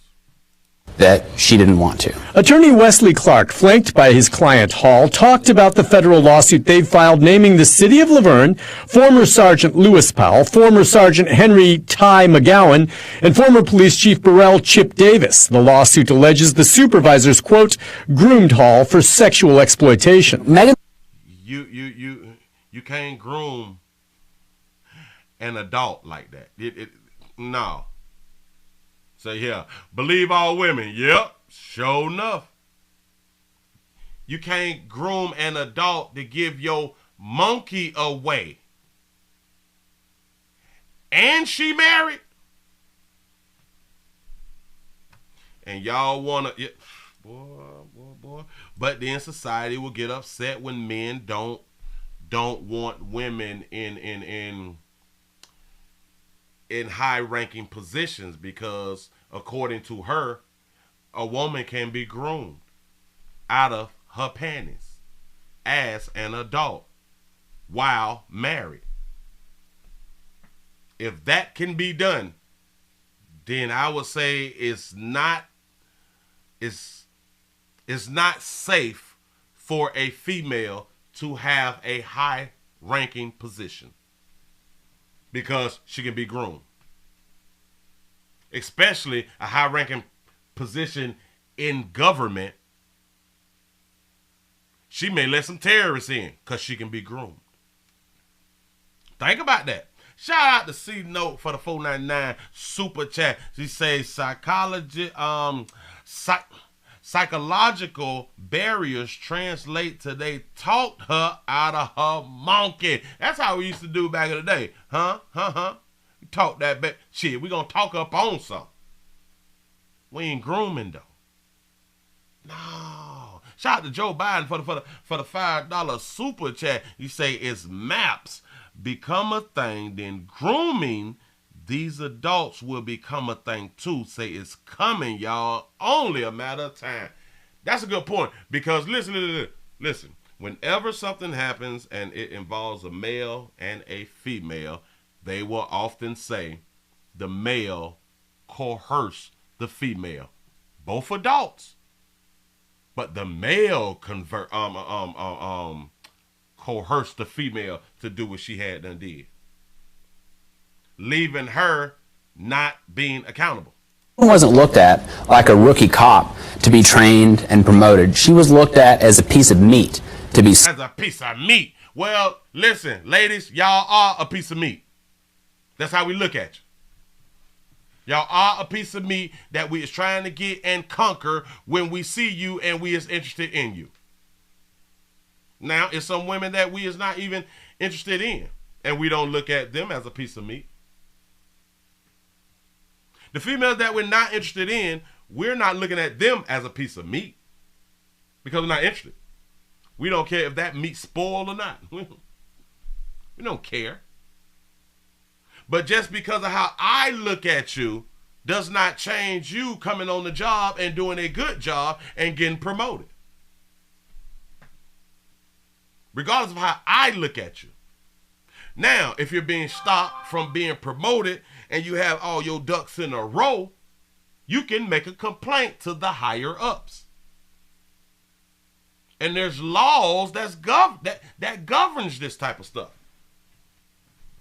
[SPEAKER 21] That she didn't want to.
[SPEAKER 20] Attorney Wesley Clark, flanked by his client Hall, talked about the federal lawsuit they've filed naming the city of Laverne, former Sergeant Lewis Powell, former Sergeant Henry Ty McGowan, and former Police Chief Burrell Chip Davis. The lawsuit alleges the supervisors, quote, groomed Hall for sexual exploitation.
[SPEAKER 21] Maegan,
[SPEAKER 1] you can't groom an adult like that. No. Say, yeah, believe all women. Yep, sure enough. You can't groom an adult to give your monkey away. And she married. And y'all want to, boy. But then society will get upset when men don't want women in high-ranking positions, because according to her, a woman can be groomed out of her panties as an adult while married. If that can be done, then I would say it's not safe for a female to have a high-ranking position, because she can be groomed. Especially a high-ranking position in government. She may let some terrorists in because she can be groomed. Think about that. Shout out to C Note for the $4.99 super chat. She says psychological barriers translate to they talked her out of her monkey. That's how we used to do back in the day. Huh? We talk that back. Shit, we gonna talk up on something. We ain't grooming though. No. Shout out to Joe Biden for the $5 super chat. You say it's maps become a thing, then grooming these adults will become a thing too. Say it's coming, y'all. Only a matter of time. That's a good point because listen. Whenever something happens and it involves a male and a female, they will often say the male coerced the female. Both adults. But the male coerced the female to do what she had done did. Leaving her not being accountable.
[SPEAKER 21] She wasn't looked at like a rookie cop to be trained and promoted. She was looked at as a piece of meat to be...
[SPEAKER 1] As a piece of meat. Well, listen, ladies, y'all are a piece of meat. That's how we look at you. Y'all are a piece of meat that we is trying to get and conquer when we see you and we is interested in you. Now, it's some women that we is not even interested in, and we don't look at them as a piece of meat. The females that we're not interested in, we're not looking at them as a piece of meat because we're not interested. We don't care if that meat's spoiled or not. We don't care. But just because of how I look at you does not change you coming on the job and doing a good job and getting promoted. Regardless of how I look at you. Now, if you're being stopped from being promoted and you have all your ducks in a row, you can make a complaint to the higher ups. And there's laws that governs this type of stuff.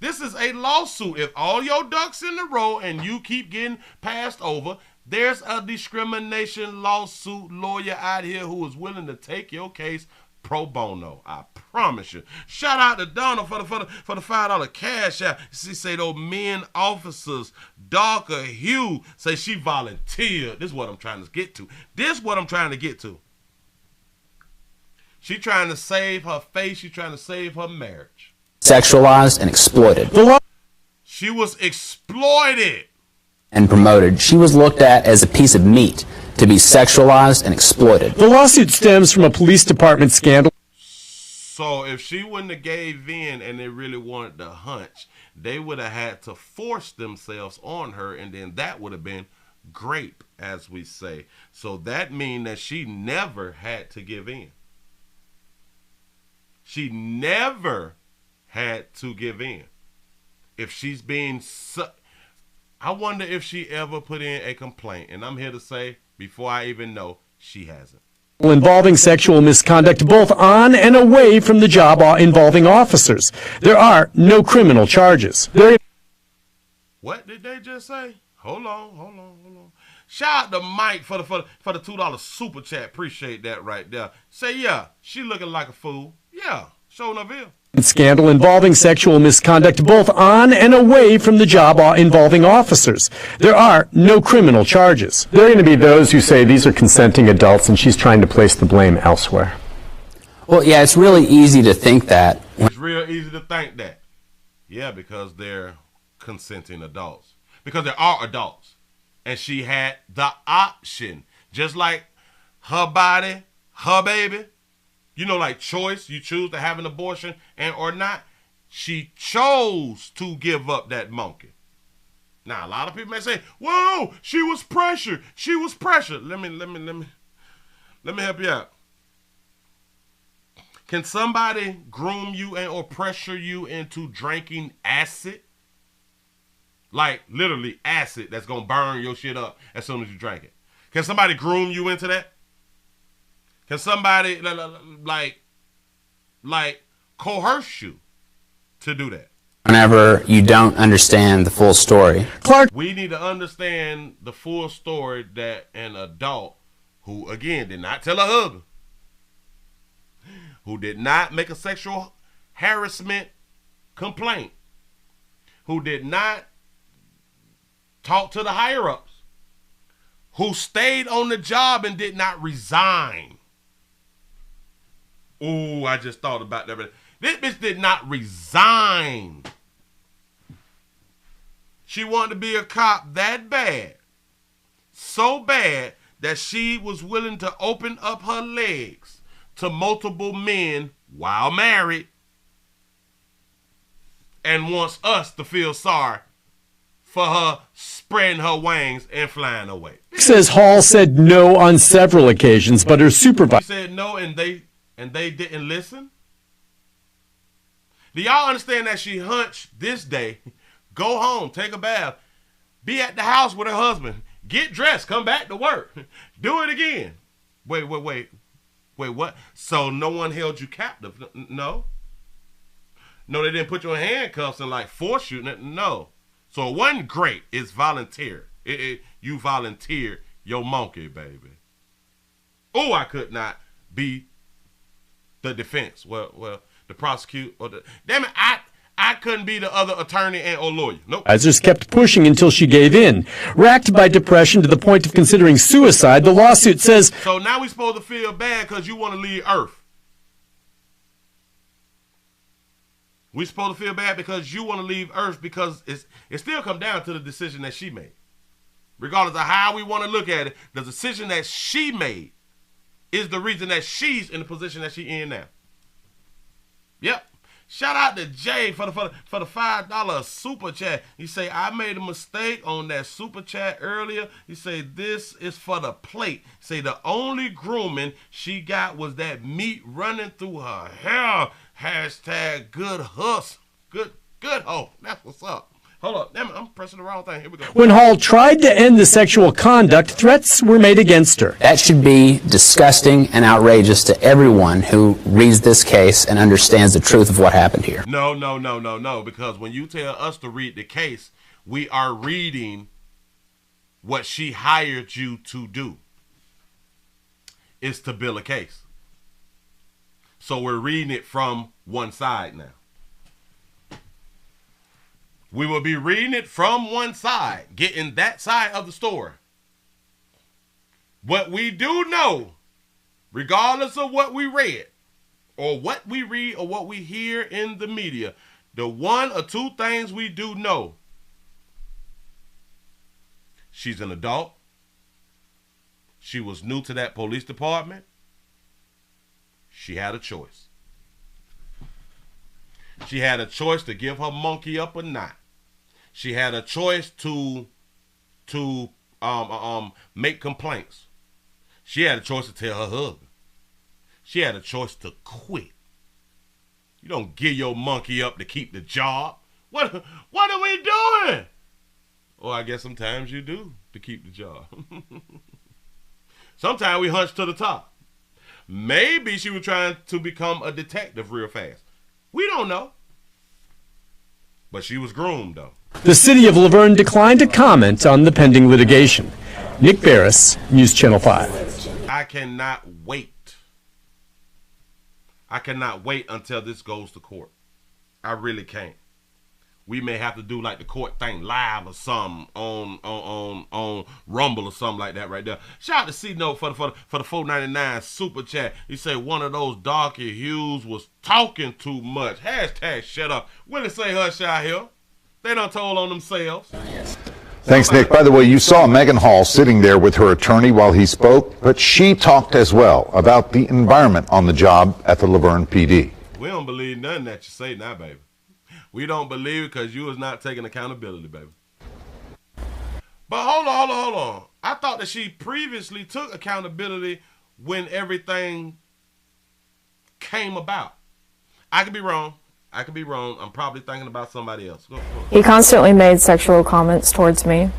[SPEAKER 1] This is a lawsuit. If all your ducks in a row and you keep getting passed over, there's a discrimination lawsuit lawyer out here who is willing to take your case pro bono. I promise you. Shout out to Donna for the $5 cash out. She say those men officers, darker hue, say she volunteered. This is what I'm trying to get to. She trying to save her face. She trying to save her marriage.
[SPEAKER 21] Sexualized and exploited.
[SPEAKER 1] She was exploited.
[SPEAKER 21] And promoted. She was looked at as a piece of meat to be sexualized and exploited.
[SPEAKER 20] The lawsuit stems from a police department scandal.
[SPEAKER 1] So if she wouldn't have gave in and they really wanted to hunch, they would have had to force themselves on her, and then that would have been grape, as we say. So that means that she never had to give in. She never had to give in. If she's being... I wonder if she ever put in a complaint. And I'm here to say, before I even know, she hasn't.
[SPEAKER 20] Involving sexual misconduct both on and away from the job involving officers. There are no criminal charges.
[SPEAKER 1] What did they just say? Hold on. Shout out to Mike for the $2 super chat. Appreciate that right there. Say, yeah, she looking like a fool. Yeah, showing up here.
[SPEAKER 20] Scandal involving sexual misconduct both on and away from the job involving officers. There are no criminal charges.
[SPEAKER 22] There are going to be those who say these are consenting adults and she's trying to place the blame elsewhere.
[SPEAKER 21] Well, yeah, it's really easy to think that.
[SPEAKER 1] It's real easy to think that. Yeah, because they're consenting adults. Because there are adults. And she had the option. Just like her body, her baby. You know, like choice, you choose to have an abortion and or not. She chose to give up that monkey. Now, a lot of people may say, "Whoa, she was pressured. She was pressured." Let me help you out. Can somebody groom you and or pressure you into drinking acid? Like literally acid that's gonna burn your shit up as soon as you drink it. Can somebody groom you into that? Can somebody like coerce you to do that?
[SPEAKER 21] Whenever you don't understand the full story.
[SPEAKER 1] We need to understand the full story that an adult who, again, did not tell her husband, who did not make a sexual harassment complaint, who did not talk to the higher-ups, who stayed on the job and did not resign. Ooh, I just thought about that. This bitch did not resign. She wanted to be a cop that bad so bad that she was willing to open up her legs to multiple men while married and wants us to feel sorry for her spreading her wings and flying away.
[SPEAKER 20] Says Hall said no on several occasions, but her supervisor
[SPEAKER 1] said no and they didn't listen. Do y'all understand that she hunched this day, go home, take a bath, be at the house with her husband, get dressed, come back to work, do it again. Wait, what? So no one held you captive? No. No, they didn't put you in handcuffs and like force you. No. So it wasn't great. It's volunteer. You volunteered your monkey, baby. Oh, I could not be the defense. Well, the prosecute or the damn it, I couldn't be the other attorney or lawyer. Nope.
[SPEAKER 20] Supervisors kept pushing until she gave in. Racked by depression to the point of considering suicide, the lawsuit says.
[SPEAKER 1] So now we're supposed to feel bad because you want to leave Earth. We're supposed to feel bad because you want to leave Earth because it still comes down to the decision that she made. Regardless of how we want to look at it, the decision that she made is the reason that she's in the position that she's in now. Yep. Shout out to Jay for the $5 super chat. He say, I made a mistake on that super chat earlier. He say, this is for the plate. Say the only grooming she got was that meat running through her hair. Hashtag good hustle. Good hope. That's what's up. Hold up. Damn it, I'm pressing the wrong thing. Here we go.
[SPEAKER 20] When Hall tried to end the sexual conduct, threats were made against her.
[SPEAKER 21] That should be disgusting and outrageous to everyone who reads this case and understands the truth of what happened here.
[SPEAKER 1] No, because when you tell us to read the case, we are reading what she hired you to do. It's to build a case. So we're reading it from one side now. We will be reading it from one side, getting that side of the story. What we do know, regardless of what we read, or what we read, or what we hear in the media, the one or two things we do know. She's an adult. She was new to that police department. She had a choice. She had a choice to give her monkey up or not. She had a choice to make complaints. She had a choice to tell her husband. She had a choice to quit. You don't give your monkey up to keep the job. What are we doing? Well, I guess sometimes you do to keep the job. Sometimes we hunch to the top. Maybe she was trying to become a detective real fast. We don't know. But she was groomed, though.
[SPEAKER 20] The city of Laverne declined to comment on the pending litigation. Nick Barris, News Channel 5.
[SPEAKER 1] I cannot wait. I cannot wait until this goes to court. I really can't. We may have to do like the court thing live or something on Rumble or something like that right there. Shout out to C-Note for the $4.99 super chat. He said one of those darky hues was talking too much. Hashtag shut up. Willie say hush out here. They done told on themselves.
[SPEAKER 19] Thanks, Nick. By the way, you saw Maegan Hall sitting there with her attorney while he spoke, but she talked as well about the environment on the job at the Laverne PD.
[SPEAKER 1] We don't believe nothing that you say now, baby. We don't believe it because you was not taking accountability, baby. But hold on. I thought that she previously took accountability when everything came about. I could be wrong. I'm probably thinking about somebody else. Go.
[SPEAKER 23] He constantly made sexual comments towards me.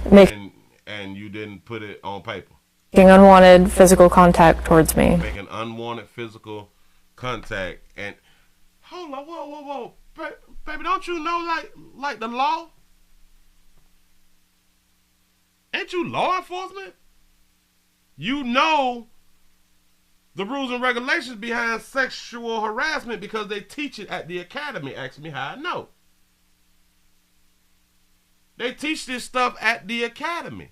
[SPEAKER 1] And you didn't put it on paper.
[SPEAKER 23] Making unwanted physical contact towards me.
[SPEAKER 1] Making unwanted physical contact. And hold on, whoa. Baby, don't you know like the law? Ain't you law enforcement? You know the rules and regulations behind sexual harassment because they teach it at the academy. Ask me how I know. They teach this stuff at the academy.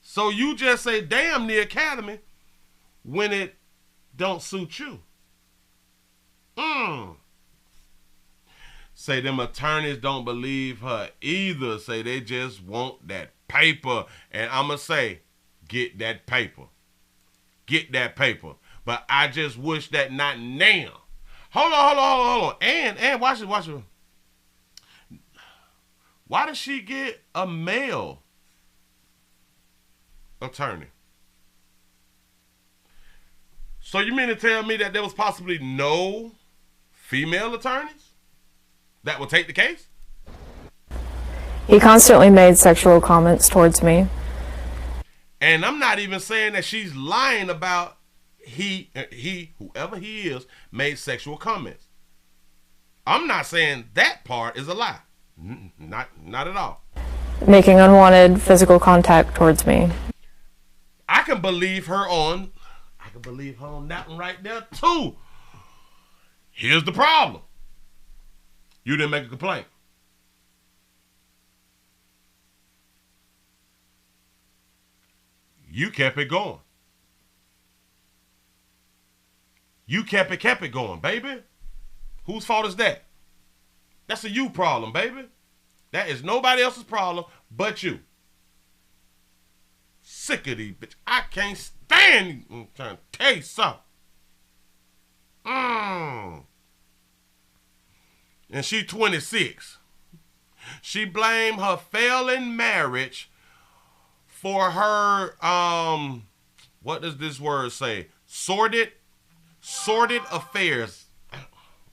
[SPEAKER 1] So you just say, damn the academy when it don't suit you. Say them attorneys don't believe her either. Say they just want that paper. And I'ma say, get that paper. Get that paper. But I just wish that not now. Hold on. And watch it. Why does she get a male attorney? So you mean to tell me that there was possibly no female attorneys that would take the case?
[SPEAKER 23] He constantly made sexual comments towards me.
[SPEAKER 1] And I'm not even saying that she's lying about he, whoever he is, made sexual comments. I'm not saying that part is a lie. Not at all.
[SPEAKER 23] Making unwanted physical contact towards me.
[SPEAKER 1] I can believe her on that one right there too. Here's the problem. You didn't make a complaint. You kept it going. You kept it going, baby. Whose fault is that? That's a you problem, baby. That is nobody else's problem but you. Sick of these bitch. I can't stand you. I'm trying to tell you something. And she 26. She blamed her failing marriage for her, what does this word say? Sordid affairs.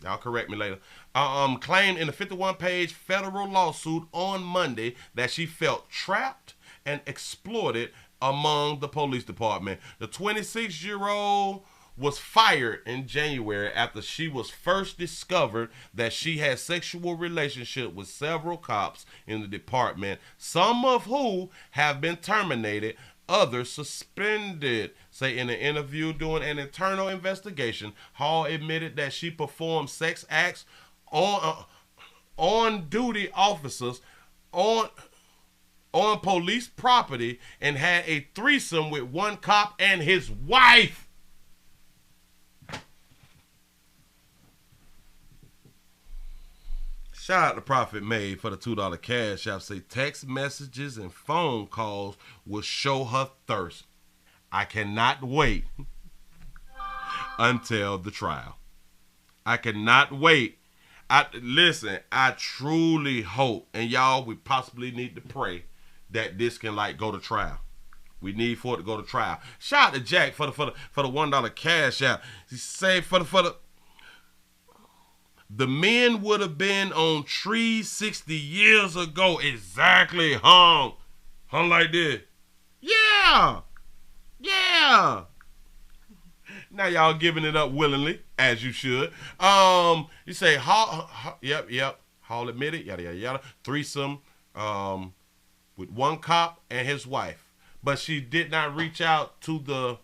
[SPEAKER 1] Y'all correct me later. Claimed in a 51-page federal lawsuit on Monday that she felt trapped and exploited among the police department. The 26-year-old was fired in January after she was first discovered that she had sexual relationship with several cops in the department, some of who have been terminated, others suspended. Say in an interview during an internal investigation, Hall admitted that she performed sex acts on duty officers on police property and had a threesome with one cop and his wife. Shout out to Prophet Made for the $2 cash app. Say text messages and phone calls will show her thirst. I cannot wait until the trial. I cannot wait. Listen, I truly hope, and y'all, we possibly need to pray that this can go to trial. We need for it to go to trial. Shout out to Jack for the $1 cash app. He said the men would have been on trees 60 years ago. Exactly, hung like this. Yeah. Now y'all giving it up willingly, as you should. You say, yep. Hall admitted, yada. Threesome with one cop and his wife. But she did not reach out to the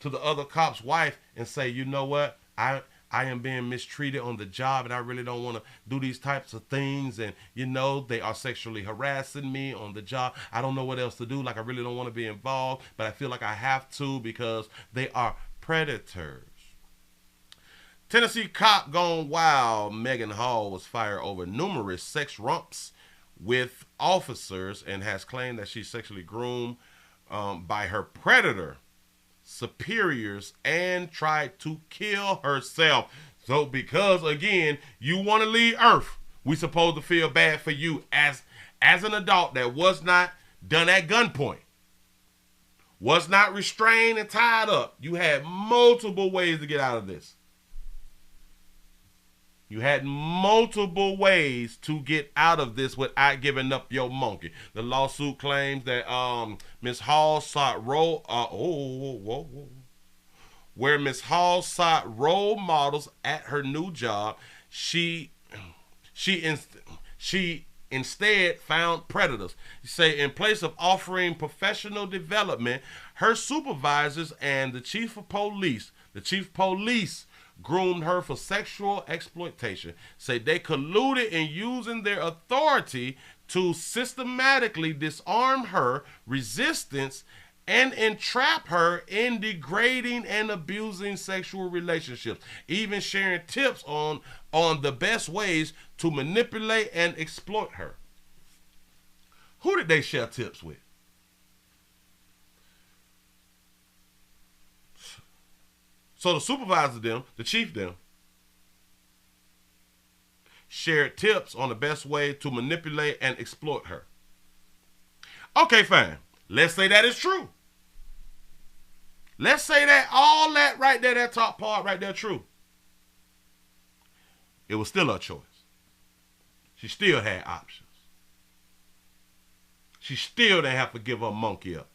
[SPEAKER 1] other cop's wife and say, you know what, I am being mistreated on the job and I really don't want to do these types of things. And, they are sexually harassing me on the job. I don't know what else to do. I really don't want to be involved, but I feel like I have to because they are predators. Tennessee cop gone wild. Maegan Hall was fired over numerous sex romps with officers and has claimed that she's sexually groomed by her predator superiors and tried to kill herself. So because again you want to leave Earth, we supposed to feel bad for you as an adult that was not done at gunpoint, was not restrained and tied up. You had multiple ways to get out of this. You had multiple ways to get out of this without giving up your monkey. The lawsuit claims that Ms. Hall sought where Ms. Hall sought role models at her new job, she instead found predators. You say in place of offering professional development, her supervisors and the chief of police groomed her for sexual exploitation. Say they colluded in using their authority to systematically disarm her resistance and entrap her in degrading and abusing sexual relationships, even sharing tips on the best ways to manipulate and exploit her. Who did they share tips with? So the supervisor them, the chief them, shared tips on the best way to manipulate and exploit her. Okay, fine. Let's say that is true. Let's say that all that right there, that top part right there, true. It was still her choice. She still had options. She still didn't have to give her monkey up.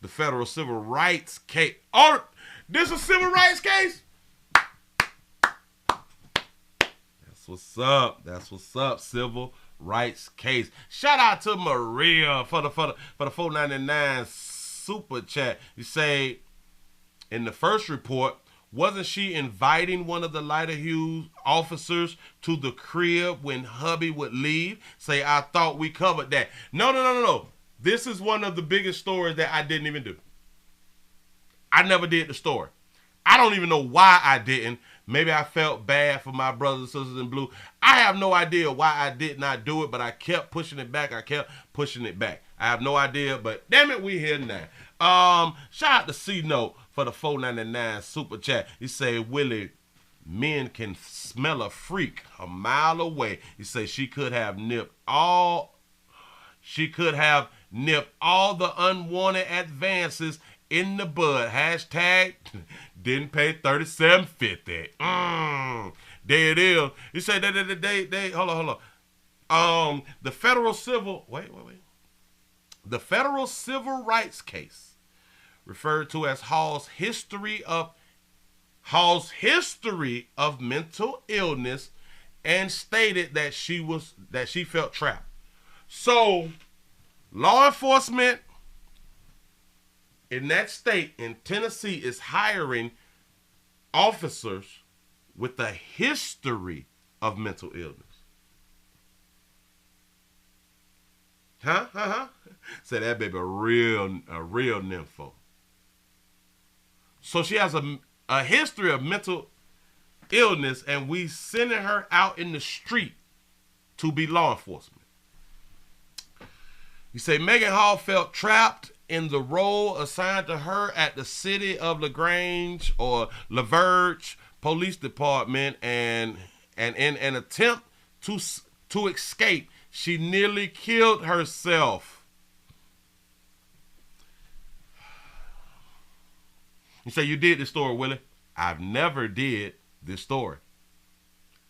[SPEAKER 1] The federal civil rights case. Oh, this is a civil rights case? That's what's up. That's what's up. Civil rights case. Shout out to Maria for the $4.99 super chat. You say, in the first report, wasn't she inviting one of the lighter hued officers to the crib when hubby would leave? Say, I thought we covered that. No. This is one of the biggest stories that I didn't even do. I never did the story. I don't even know why I didn't. Maybe I felt bad for my brothers and sisters in blue. I have no idea why I did not do it, but I kept pushing it back. I have no idea, but damn it, we here now. Shout out to C-Note for the $4.99 super chat. He say, Willie, men can smell a freak a mile away. He say she could have nipped all the unwanted advances in the bud. Hashtag didn't pay $37.50. There it is. You say they hold on. The federal civil The federal civil rights case, referred to as Hall's history of mental illness, and stated that she felt trapped. So, law enforcement in that state, in Tennessee, is hiring officers with a history of mental illness. Say that baby a real nympho. So she has a history of mental illness, and we sending her out in the street to be law enforcement. You say Maegan Hall felt trapped in the role assigned to her at the City of LaGrange or LaVerge Police Department, and in an attempt to escape, she nearly killed herself. You say you did this story, Willie. I've never did this story.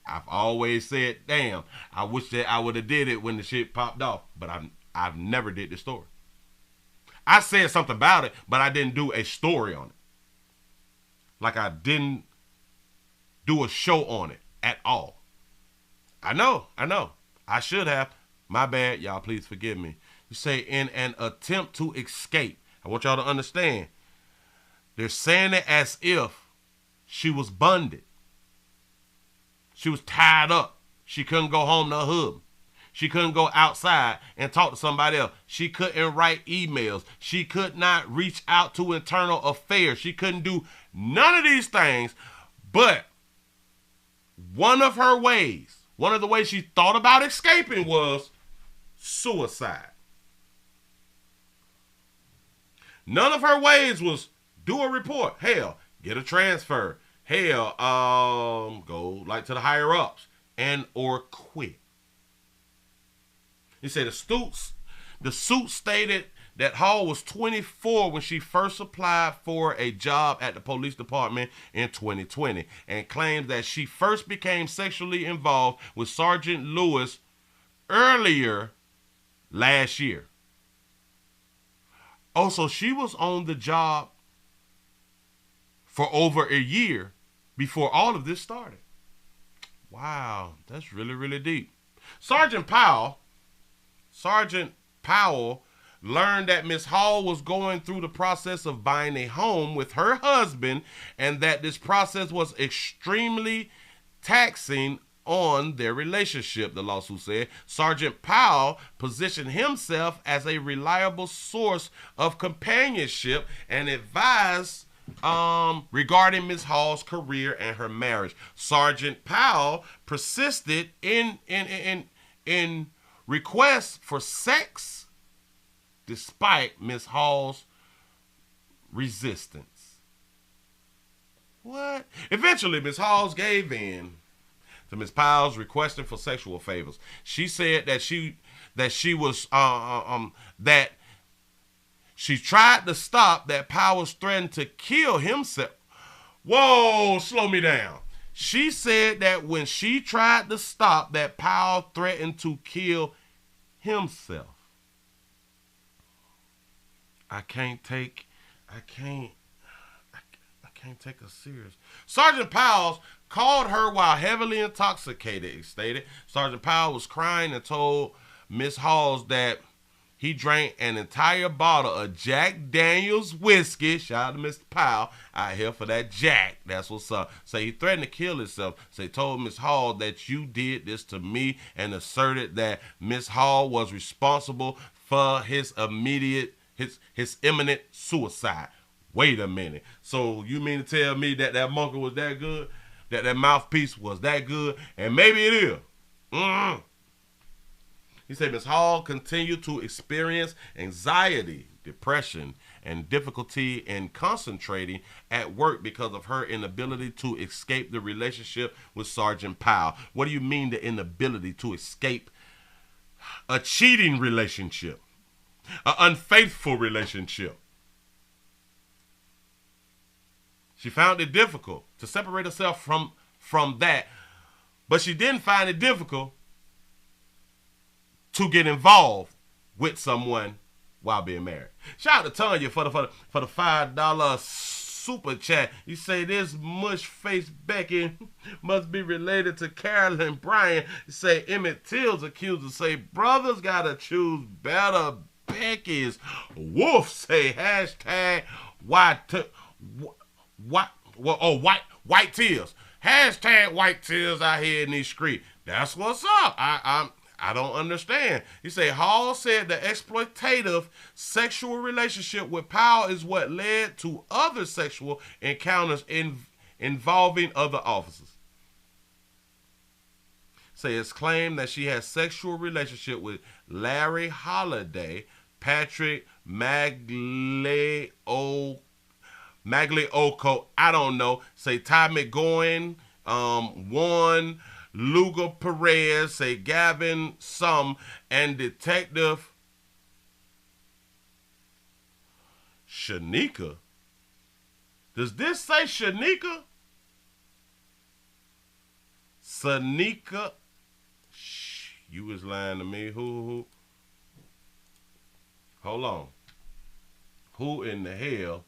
[SPEAKER 1] I've always said, damn, I wish that I would have did it when the shit popped off, but I've never did this story. I said something about it, but I didn't do a story on it. Like I didn't do a show on it at all. I know. I should have. My bad. Y'all, please forgive me. You say in an attempt to escape. I want y'all to understand. They're saying it as if she was bonded. She was tied up. She couldn't go home to her husband. She couldn't go outside and talk to somebody else. She couldn't write emails. She could not reach out to internal affairs. She couldn't do none of these things. But one of the ways she thought about escaping was suicide. None of her ways was do a report. Hell, get a transfer. Hell, go like to the higher ups and or quit. He said the suit stated that Hall was 24 when she first applied for a job at the police department in 2020, and claims that she first became sexually involved with Sergeant Lewis earlier last year. Oh, so she was on the job for over a year before all of this started. Wow, that's really, really deep. Sergeant Powell learned that Miss Hall was going through the process of buying a home with her husband, and that this process was extremely taxing on their relationship, the lawsuit said. Sergeant Powell positioned himself as a reliable source of companionship and advised regarding Ms. Hall's career and her marriage. Sergeant Powell persisted in requests for sex despite Ms. Hall's resistance. What? Eventually, Ms. Hall gave in to Ms. Powell's requesting for sexual favors. She said that she tried to stop that Powell threatened to kill himself. Whoa, slow me down. She said that when she tried to stop that Powell threatened to kill himself. I can't take her serious. Sergeant Powell called her while heavily intoxicated, he stated. Sergeant Powell was crying and told Miss Halls that he drank an entire bottle of Jack Daniels whiskey. Shout out to Mr. Powell out here for that Jack. That's what's up. So he threatened to kill himself. So he told Miss Hall that you did this to me and asserted that Miss Hall was responsible for his imminent suicide. Wait a minute. So you mean to tell me that that monkey was that good? That mouthpiece was that good? And maybe it is. He said Ms. Hall continued to experience anxiety, depression, and difficulty in concentrating at work because of her inability to escape the relationship with Sergeant Powell. What do you mean the inability to escape a cheating relationship? An unfaithful relationship? She found it difficult to separate herself from that, but she didn't find it difficult to get involved with someone while being married. Shout out to Tanya for the $5 super chat. You say this mush face Becky must be related to Carolyn Bryan. You say Emmett Till's accuser. Say brothers gotta choose better Becky's. Wolf say hashtag white tears. Hashtag white tears out here in these streets. That's what's up. I don't understand. You say Hall said the exploitative sexual relationship with Powell is what led to other sexual encounters involving other officers. Say it's claimed that she has sexual relationship with Larry Holiday, Patrick Magliocco, I don't know. Say Ty McGowan, Juan Lugo Perez, say Gavin Sum, and Detective Shanika. Does this say Shanika? Sanika? You was lying to me. Who? Hold on. Who in the hell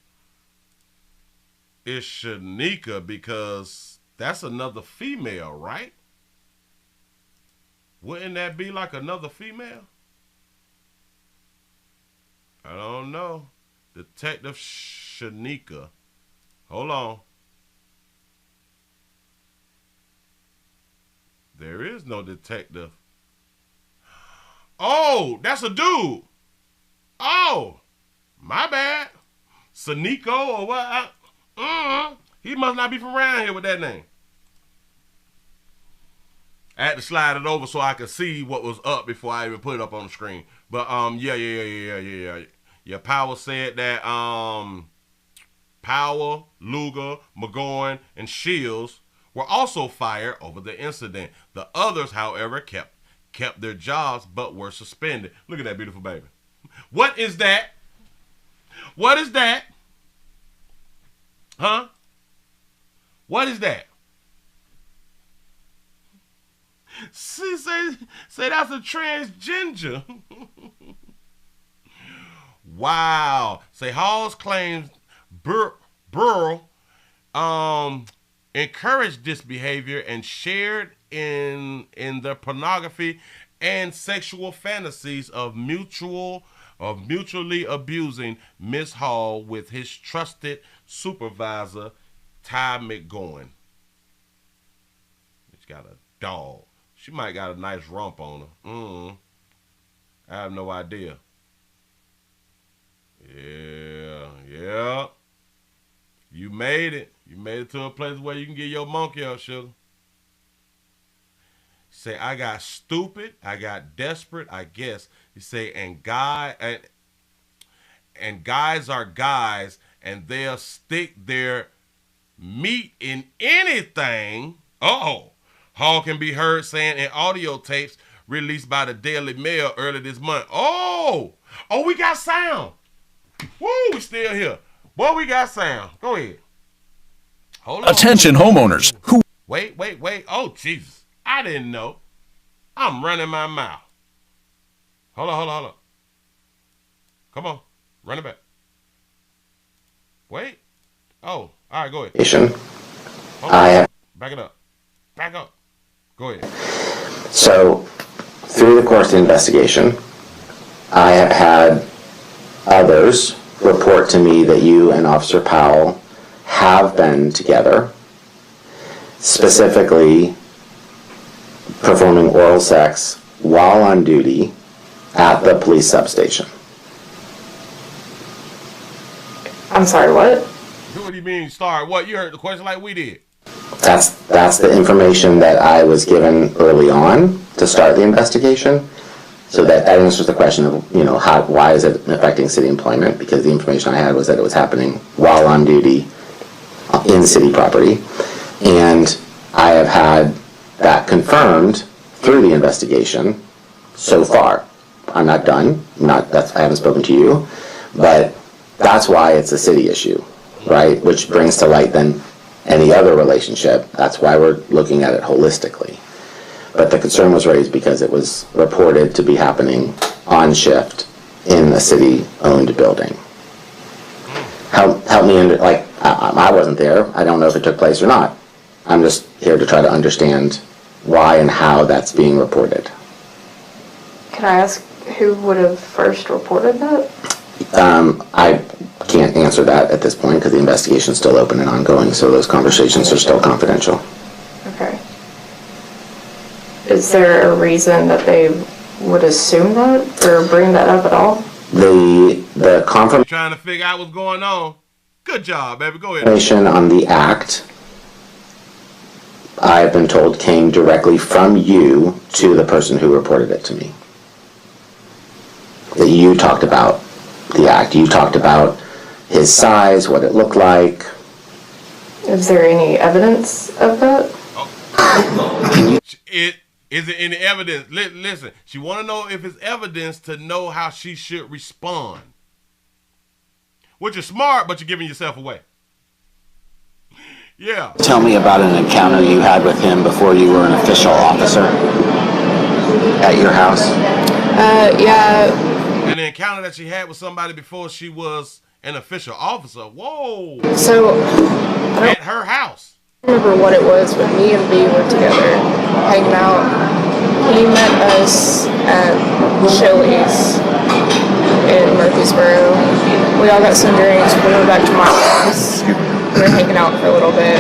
[SPEAKER 1] is Shanika? Because that's another female, right? Wouldn't that be like another female? I don't know. Detective Shanika. Hold on. There is no detective. Oh, that's a dude. Oh, my bad. Sanico or what? He must not be from around here with that name. I had to slide it over so I could see what was up before I even put it up on the screen. But yeah. Powell said that Powell, Luger, McGowan, and Shields were also fired over the incident. The others, however, kept their jobs but were suspended. Look at that beautiful baby. What is that? What is that? Huh? What is that? Say that's a transgender. Wow. Say Hall's claims Burrell encouraged this behavior and shared in the pornography and sexual fantasies of mutually abusing Miss Hall with his trusted supervisor, Ty McGowan. Which got a dog. She might got a nice rump on her. I have no idea. Yeah. You made it. You made it to a place where you can get your monkey up, sugar. Say, I got stupid. I got desperate, I guess. You say, and guys are guys, and they'll stick their meat in anything. Uh-oh. Hall can be heard saying in audio tapes released by the Daily Mail earlier this month. Oh, we got sound. Woo, we still here. Boy, we got sound. Go ahead. Hold on.
[SPEAKER 2] Attention homeowners who...
[SPEAKER 1] Wait. Oh, Jesus. I didn't know. I'm running my mouth. Hold on. Come on. Run it back. Wait. Oh, all right, go ahead. Back it up. Back up. Go ahead.
[SPEAKER 3] So, through the course of the investigation, I have had others report to me that you and Officer Powell have been together, specifically performing oral sex while on duty at the police substation.
[SPEAKER 23] I'm sorry, what?
[SPEAKER 1] What do you mean, sorry? What? You heard the question like we did.
[SPEAKER 3] That's the information that I was given early on to start the investigation. So that answers the question of, why is it affecting city employment? Because the information I had was that it was happening while on duty in city property. And I have had that confirmed through the investigation so far. I'm not done. I haven't spoken to you. But that's why it's a city issue, right? Which brings to light then any other relationship. That's why we're looking at it holistically. But the concern was raised because it was reported to be happening on shift in a city-owned building. Help me I wasn't there. I don't know if it took place or not. I'm just here to try to understand why and how that's being reported.
[SPEAKER 23] Can I ask who would have first reported that?
[SPEAKER 3] I can't answer that at this point because the investigation is still open and ongoing, so those conversations are still confidential.
[SPEAKER 23] Okay. Is there a reason that they would assume that or bring that up at all?
[SPEAKER 3] The confirmation
[SPEAKER 1] Trying to figure out what's going on. Good job, baby. Go ahead.
[SPEAKER 3] On the act, I've been told, came directly from you to the person who reported it to me. That you talked about the act. You talked about his size, what it looked like.
[SPEAKER 23] Is there any evidence of that?
[SPEAKER 1] Is it any evidence? Listen, she want to know if it's evidence to know how she should respond. Which is smart, but you're giving yourself away. Yeah.
[SPEAKER 3] Tell me about an encounter you had with him before you were an official officer at your house.
[SPEAKER 23] Yeah.
[SPEAKER 1] An encounter that she had with somebody before she was an official officer. Whoa.
[SPEAKER 23] So,
[SPEAKER 1] at her house.
[SPEAKER 23] I don't remember what it was, but me and B were together, hanging out. He met us at Chili's in Murfreesboro. We all got some drinks. We went back to my house. We were hanging out for a little bit.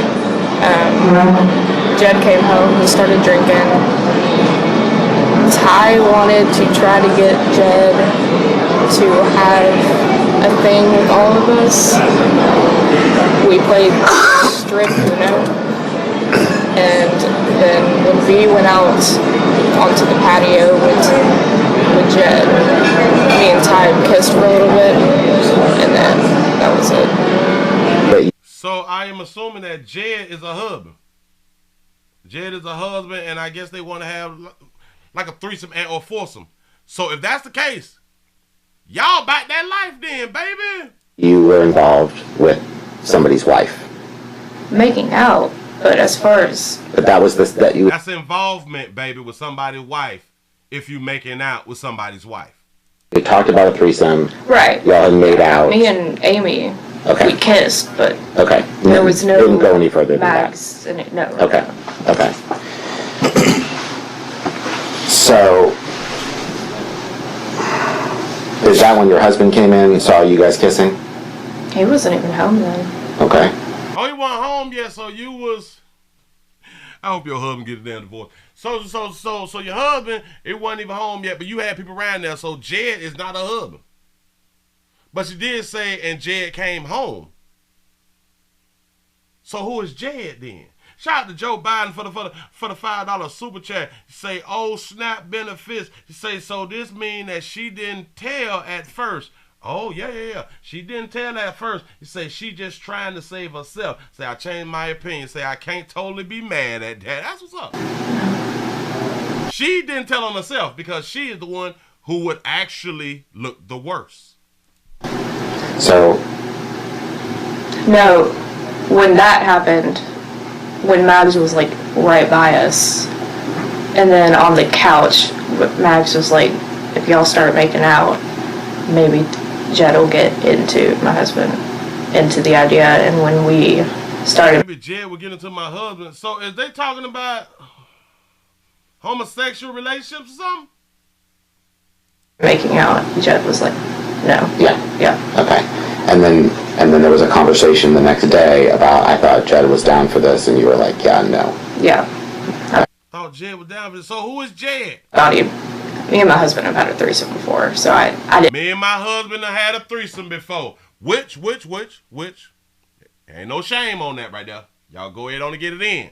[SPEAKER 23] Jed came home. He started drinking. Ty wanted to try to get Jed to have a thing with all of us. We played strip Uno, and then when V went out onto the patio with Jed, me and Ty kissed for a little bit, and then that was it.
[SPEAKER 1] So I am assuming that Jed is a husband. Jed is a husband, and I guess they want to have like a threesome or foursome. So if that's the case, y'all back that life then, baby.
[SPEAKER 3] You were involved with somebody's wife.
[SPEAKER 23] Making out, but as far as...
[SPEAKER 3] But that was
[SPEAKER 1] That's involvement, baby, with somebody's wife if you making out with somebody's wife.
[SPEAKER 3] You talked about a threesome.
[SPEAKER 23] Right.
[SPEAKER 3] Y'all had made out.
[SPEAKER 23] Me and Amy,
[SPEAKER 3] okay.
[SPEAKER 23] We kissed, but
[SPEAKER 3] okay.
[SPEAKER 23] There was no...
[SPEAKER 3] Didn't go any further than
[SPEAKER 23] mags
[SPEAKER 3] that.
[SPEAKER 23] In it, no.
[SPEAKER 3] Okay. Okay. So, is that when your husband came in and saw you guys kissing?
[SPEAKER 23] He wasn't even home then.
[SPEAKER 3] Okay.
[SPEAKER 1] Oh, he wasn't home yet, so you was... I hope your husband gets a damn divorce. So your husband, it wasn't even home yet, but you had people around there. So Jed is not her husband. But she did say, and Jed came home. So who is Jed then? Shout out to Joe Biden for the $5 super chat. Say, oh, SNAP benefits. Say, so this mean that she didn't tell at first. Oh, yeah. She didn't tell at first. You say she just trying to save herself. Say, I changed my opinion. Say, I can't totally be mad at that. That's what's up. She didn't tell on herself because she is the one who would actually look the worst.
[SPEAKER 3] So.
[SPEAKER 23] No, when that happened, when Mags was like right by us, and then on the couch, Mags was like, if y'all start making out, maybe Jed will get into my husband, into the idea. And when we started,
[SPEAKER 1] maybe Jed will get into my husband. So is they talking about homosexual relationships or something?
[SPEAKER 23] Making out, Jed was like, no.
[SPEAKER 3] Yeah. Okay. And then there was a conversation the next day about, I thought Jed was down for this, and you were like, yeah, no.
[SPEAKER 23] Yeah.
[SPEAKER 1] I thought Jed was down for this. So who is Jed?
[SPEAKER 23] Me and my husband have had a threesome before, so I didn't.
[SPEAKER 1] Me and my husband have had a threesome before. Which? Ain't no shame on that right there. Y'all go ahead on and get it in.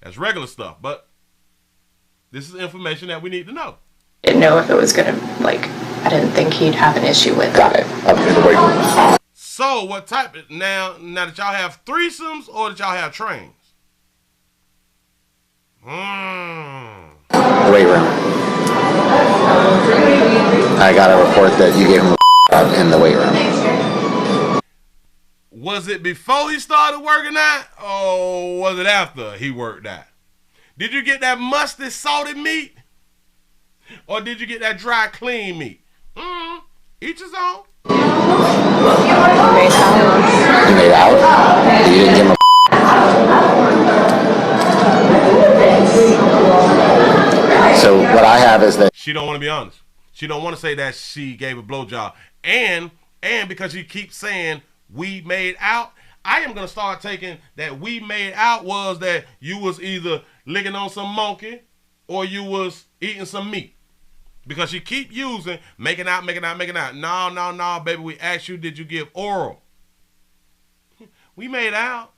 [SPEAKER 1] That's regular stuff, but this is information that we need to know.
[SPEAKER 23] Didn't know if it was gonna, I didn't think he'd have an issue with it.
[SPEAKER 3] Got it.
[SPEAKER 1] So what type of, now that y'all have threesomes or that y'all have trains?
[SPEAKER 3] Weight room. I got a report that you gave him in the weight room.
[SPEAKER 1] Was it before he started working out, or was it after he worked out? Did you get that musty, salty meat? Or did you get that dry, clean meat? Each his own.
[SPEAKER 3] You made out? You didn't give him So what I have is that
[SPEAKER 1] she don't want to be honest. She don't want to say that she gave a blowjob. And because you keep saying we made out, I am going to start taking that we made out was that you was either licking on some monkey or you was eating some meat. Because you keep using making out. No, baby, we asked you, did you give oral? We made out.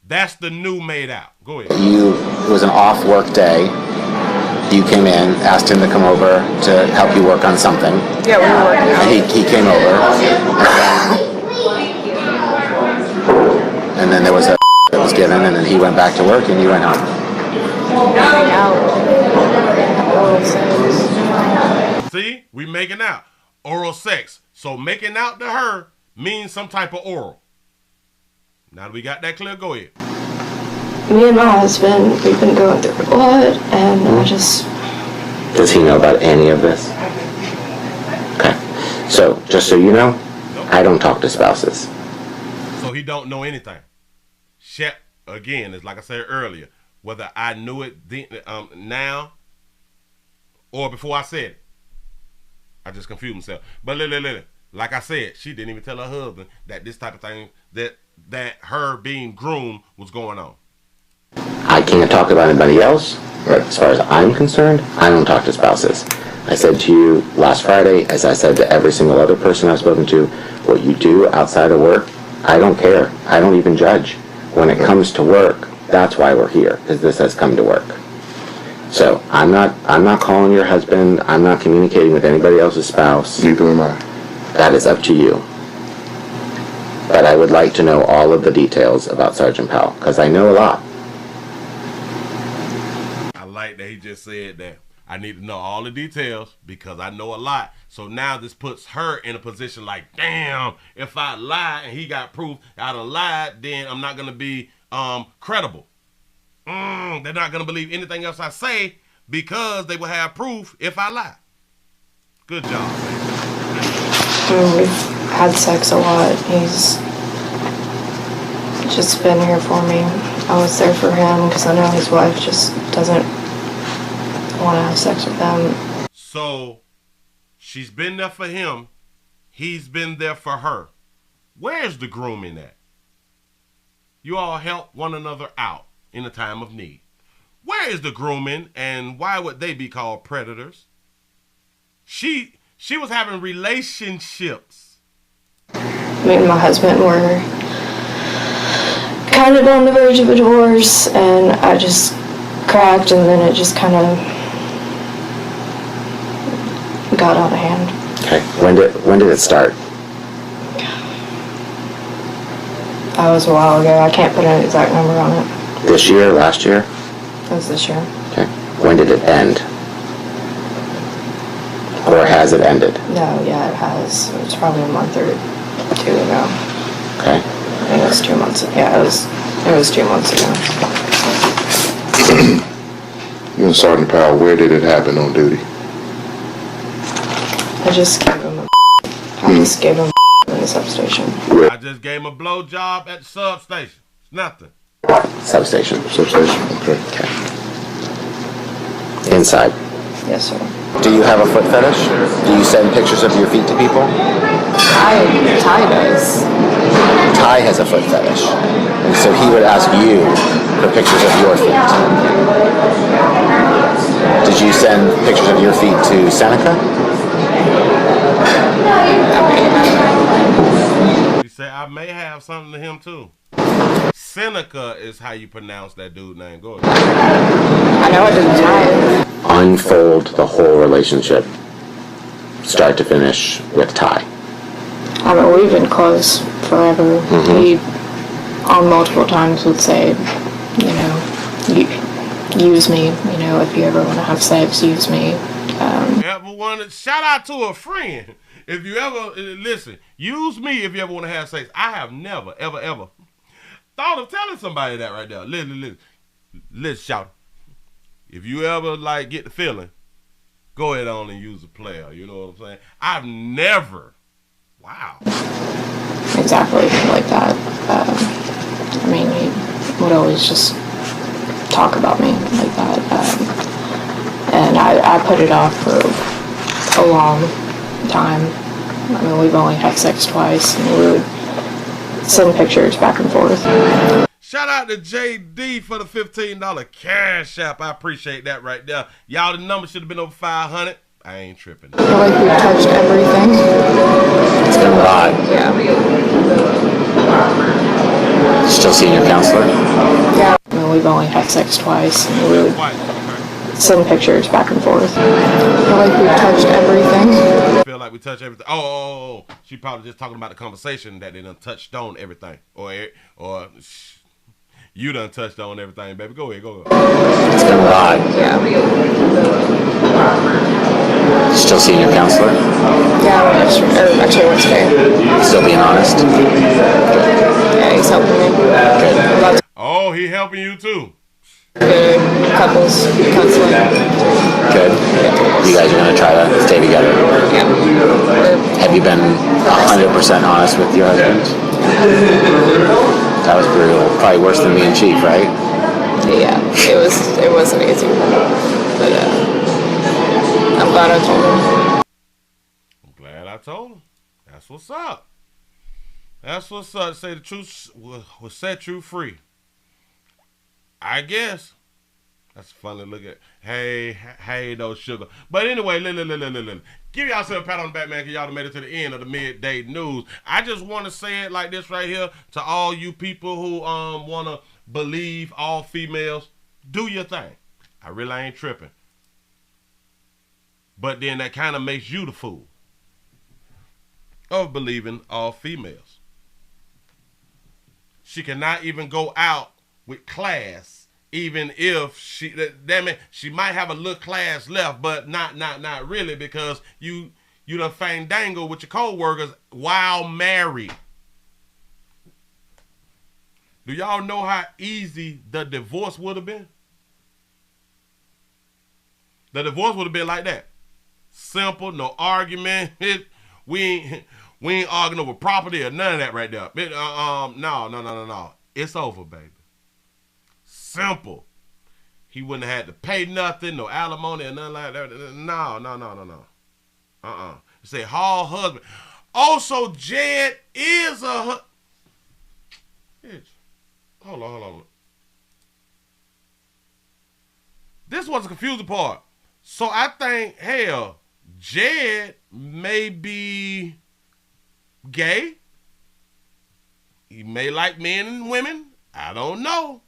[SPEAKER 1] That's the new made out. Go ahead.
[SPEAKER 3] it was an off work day. You came in, asked him to come over to help you work on something.
[SPEAKER 23] Yeah, we were working out.
[SPEAKER 3] And he came over. And then there was a that was given, and then he went back to work and you went home.
[SPEAKER 1] See, we making out. Oral sex. So making out to her means some type of oral. Now that we got that clear, go ahead.
[SPEAKER 23] Me and my husband, we've been going through a lot, and I just...
[SPEAKER 3] Does he know about any of this? Okay. So, just so you know, I don't talk to spouses.
[SPEAKER 1] So he don't know anything. Shep, again, it's like I said earlier, whether I knew it now or before I said it. I just confused myself. But like I said, she didn't even tell her husband that this type of thing, that her being groomed was going on.
[SPEAKER 3] I can't talk about anybody else, but as far as I'm concerned, I don't talk to spouses. I said to you last Friday, as I said to every single other person I've spoken to, what you do outside of work, I don't care. I don't even judge. When it comes to work, that's why we're here, because this has come to work. So I'm not calling your husband. I'm not communicating with anybody else's spouse.
[SPEAKER 2] Neither am I.
[SPEAKER 3] That is up to you. But I would like to know all of the details about Sergeant Powell, because I know a lot.
[SPEAKER 1] I like that he just said that. I need to know all the details because I know a lot. So now this puts her in a position like, damn, if I lie and he got proof I done lied, then I'm not going to be credible. They're not going to believe anything else I say because they will have proof if I lie. Good job, man.
[SPEAKER 23] We've had sex a lot. He's just been here for me. I was there for him because I know his wife just doesn't want to have sex with them.
[SPEAKER 1] So she's been there for him. He's been there for her. Where's the grooming at? You all help one another out in a time of need. Where is the grooming, and why would they be called predators? She was having relationships.
[SPEAKER 23] Me and my husband were kind of on the verge of a divorce, and I just cracked, and then it just kind of got out of hand.
[SPEAKER 3] Okay. When did it start?
[SPEAKER 23] That was a while ago. I can't put an exact number on it.
[SPEAKER 3] This year, last year?
[SPEAKER 23] It was this year.
[SPEAKER 3] Okay. When did it end? Or has it ended?
[SPEAKER 23] No, yeah, it has. It was probably a month or two ago.
[SPEAKER 3] Okay.
[SPEAKER 23] I think it was 2 months. Yeah, it was 2 months ago.
[SPEAKER 2] You know, Sergeant Powell, where did it happen on duty?
[SPEAKER 23] I just gave him in the substation.
[SPEAKER 1] I just gave him a blowjob at the substation. It's nothing.
[SPEAKER 3] Substation.
[SPEAKER 2] Substation, okay.
[SPEAKER 3] Inside.
[SPEAKER 23] Yes, sir.
[SPEAKER 3] Do you have a foot fetish? Do you send pictures of your feet to people?
[SPEAKER 23] Ty does.
[SPEAKER 3] Ty has a foot fetish. And so he would ask you for pictures of your feet. Did you send pictures of your feet to Seneca?
[SPEAKER 1] You say, I may have something to him too. Seneca is how you pronounce that dude's name. Go ahead.
[SPEAKER 23] I know I didn't Ty.
[SPEAKER 3] Unfold the whole relationship, start to finish, with Ty.
[SPEAKER 23] I mean, we've been close forever.
[SPEAKER 3] Mm-hmm.
[SPEAKER 23] He, on multiple times, would say, you know, use me, you know, if you ever want to have sex, use me.
[SPEAKER 1] Shout out to a friend. If you ever, listen, use me if you ever want to have sex. I have never, ever, ever thought of telling somebody that right there. Listen, shout. If you ever, like, get the feeling, go ahead on and use a player. You know what I'm saying? I've never. Wow.
[SPEAKER 23] Exactly like that. I mean, he would always just talk about me like that. And I put it off for a long time. I mean, we've only had sex twice, and we would send pictures back and forth.
[SPEAKER 1] Shout out to JD for the $15 cash app. I appreciate that right there. Y'all, the number should have been over 500. I ain't tripping.
[SPEAKER 23] I feel like we've touched everything.
[SPEAKER 3] It's been a lot.
[SPEAKER 23] Yeah.
[SPEAKER 3] Still seeing your counselor?
[SPEAKER 23] Yeah. I mean, we've only had sex twice, and we would send pictures back and forth. I feel like we've touched everything.
[SPEAKER 1] Feel like we touched everything. Oh. She probably just talking about the conversation that they done touched on everything. Or you done touched on everything, baby. Go ahead.
[SPEAKER 3] It's been a lot.
[SPEAKER 23] Yeah.
[SPEAKER 3] Still seeing your counselor?
[SPEAKER 23] Yeah, actually went today.
[SPEAKER 3] Still being honest?
[SPEAKER 23] Yeah, he's helping me.
[SPEAKER 3] Good.
[SPEAKER 1] Oh, he helping you too.
[SPEAKER 23] Good couples counseling.
[SPEAKER 3] Good. You guys are going to try to stay together?
[SPEAKER 23] Yeah.
[SPEAKER 3] Have you been 100% honest with your husband? That was brutal. Probably worse than me and Chief, right?
[SPEAKER 23] Yeah, it wasn't easy. But I'm glad I told him.
[SPEAKER 1] I'm glad I told him. That's what's up. That's what's up. Say the truth will set you free. I guess. That's a funny look at. Hey, no sugar. But anyway, give yourself a pat on the back, man, because y'all done made it to the end of the midday news. I just want to say it like this right here to all you people who want to believe all females. Do your thing. I really ain't tripping. But then that kind of makes you the fool of believing all females. She cannot even go out with class, even if she might have a little class left, but not really, because you done fandangle with your co-workers while married. Do y'all know how easy the divorce would have been? The divorce would have been like that. Simple, no argument. We ain't arguing over property or none of that right there. No. It's over, baby. Simple. He wouldn't have had to pay nothing, no alimony or nothing like that. No. You say Hall husband. Also, Jed is a Hold on. This was the confusing part. So I think, hell, Jed may be gay. He may like men and women. I don't know.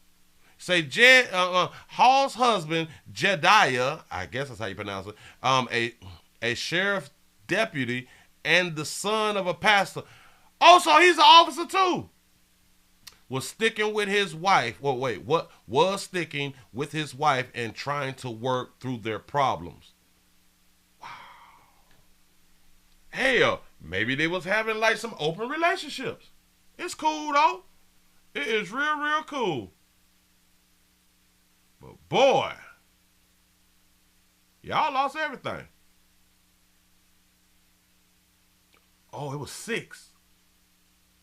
[SPEAKER 1] Say Jed, Hall's husband, Jediah, I guess that's how you pronounce it, a sheriff deputy and the son of a pastor. Oh, so he's an officer too. Was sticking with his wife. Well, wait, what was sticking with his wife and trying to work through their problems? Wow. Hell, maybe they was having like some open relationships. It's cool though. It is real cool. But boy, y'all lost everything. Oh, it was 6.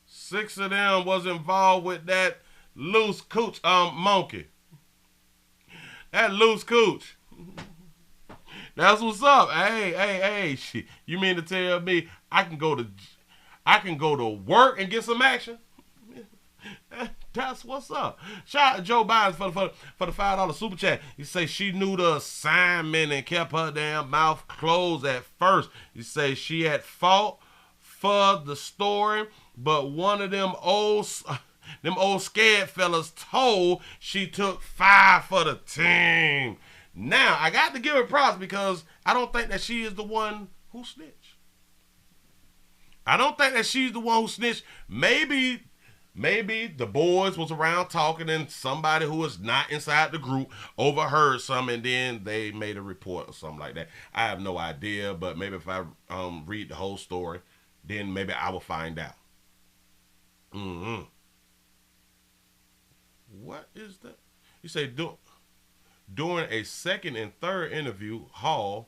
[SPEAKER 1] 6 of them was involved with that loose cooch monkey. That loose cooch. That's what's up. Hey, shit. You mean to tell me I can go to work and get some action? That's what's up. Shout out to Joe Biden for the $5 super chat. He say she knew the assignment and kept her damn mouth closed at first. He say she had fought for the story, but one of them old scared fellas told she took 5 for the team. Now, I got to give her props because I don't think that she is the one who snitched. I don't think that she's the one who snitched. Maybe the boys was around talking and somebody who was not inside the group overheard something and then they made a report or something like that. I have no idea, but maybe if I read the whole story, then maybe I will find out. What is that? You say during a second and third interview, Hall,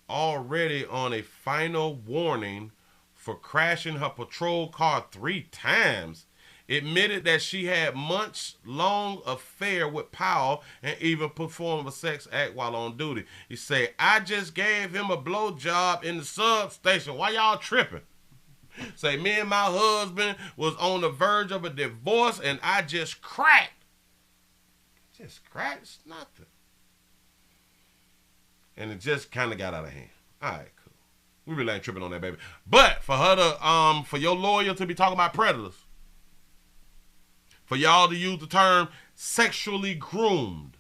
[SPEAKER 1] already on a final warning for crashing her patrol car 3 times, admitted that she had months-long affair with Powell and even performed a sex act while on duty. He say, I just gave him a blowjob in the substation. Why y'all tripping? Say, me and my husband was on the verge of a divorce and I just cracked. Just cracked? It's nothing. And it just kind of got out of hand. All right, cool. We really ain't tripping on that, baby. But for her to, for your lawyer to be talking about predators, for y'all to use the term sexually groomed,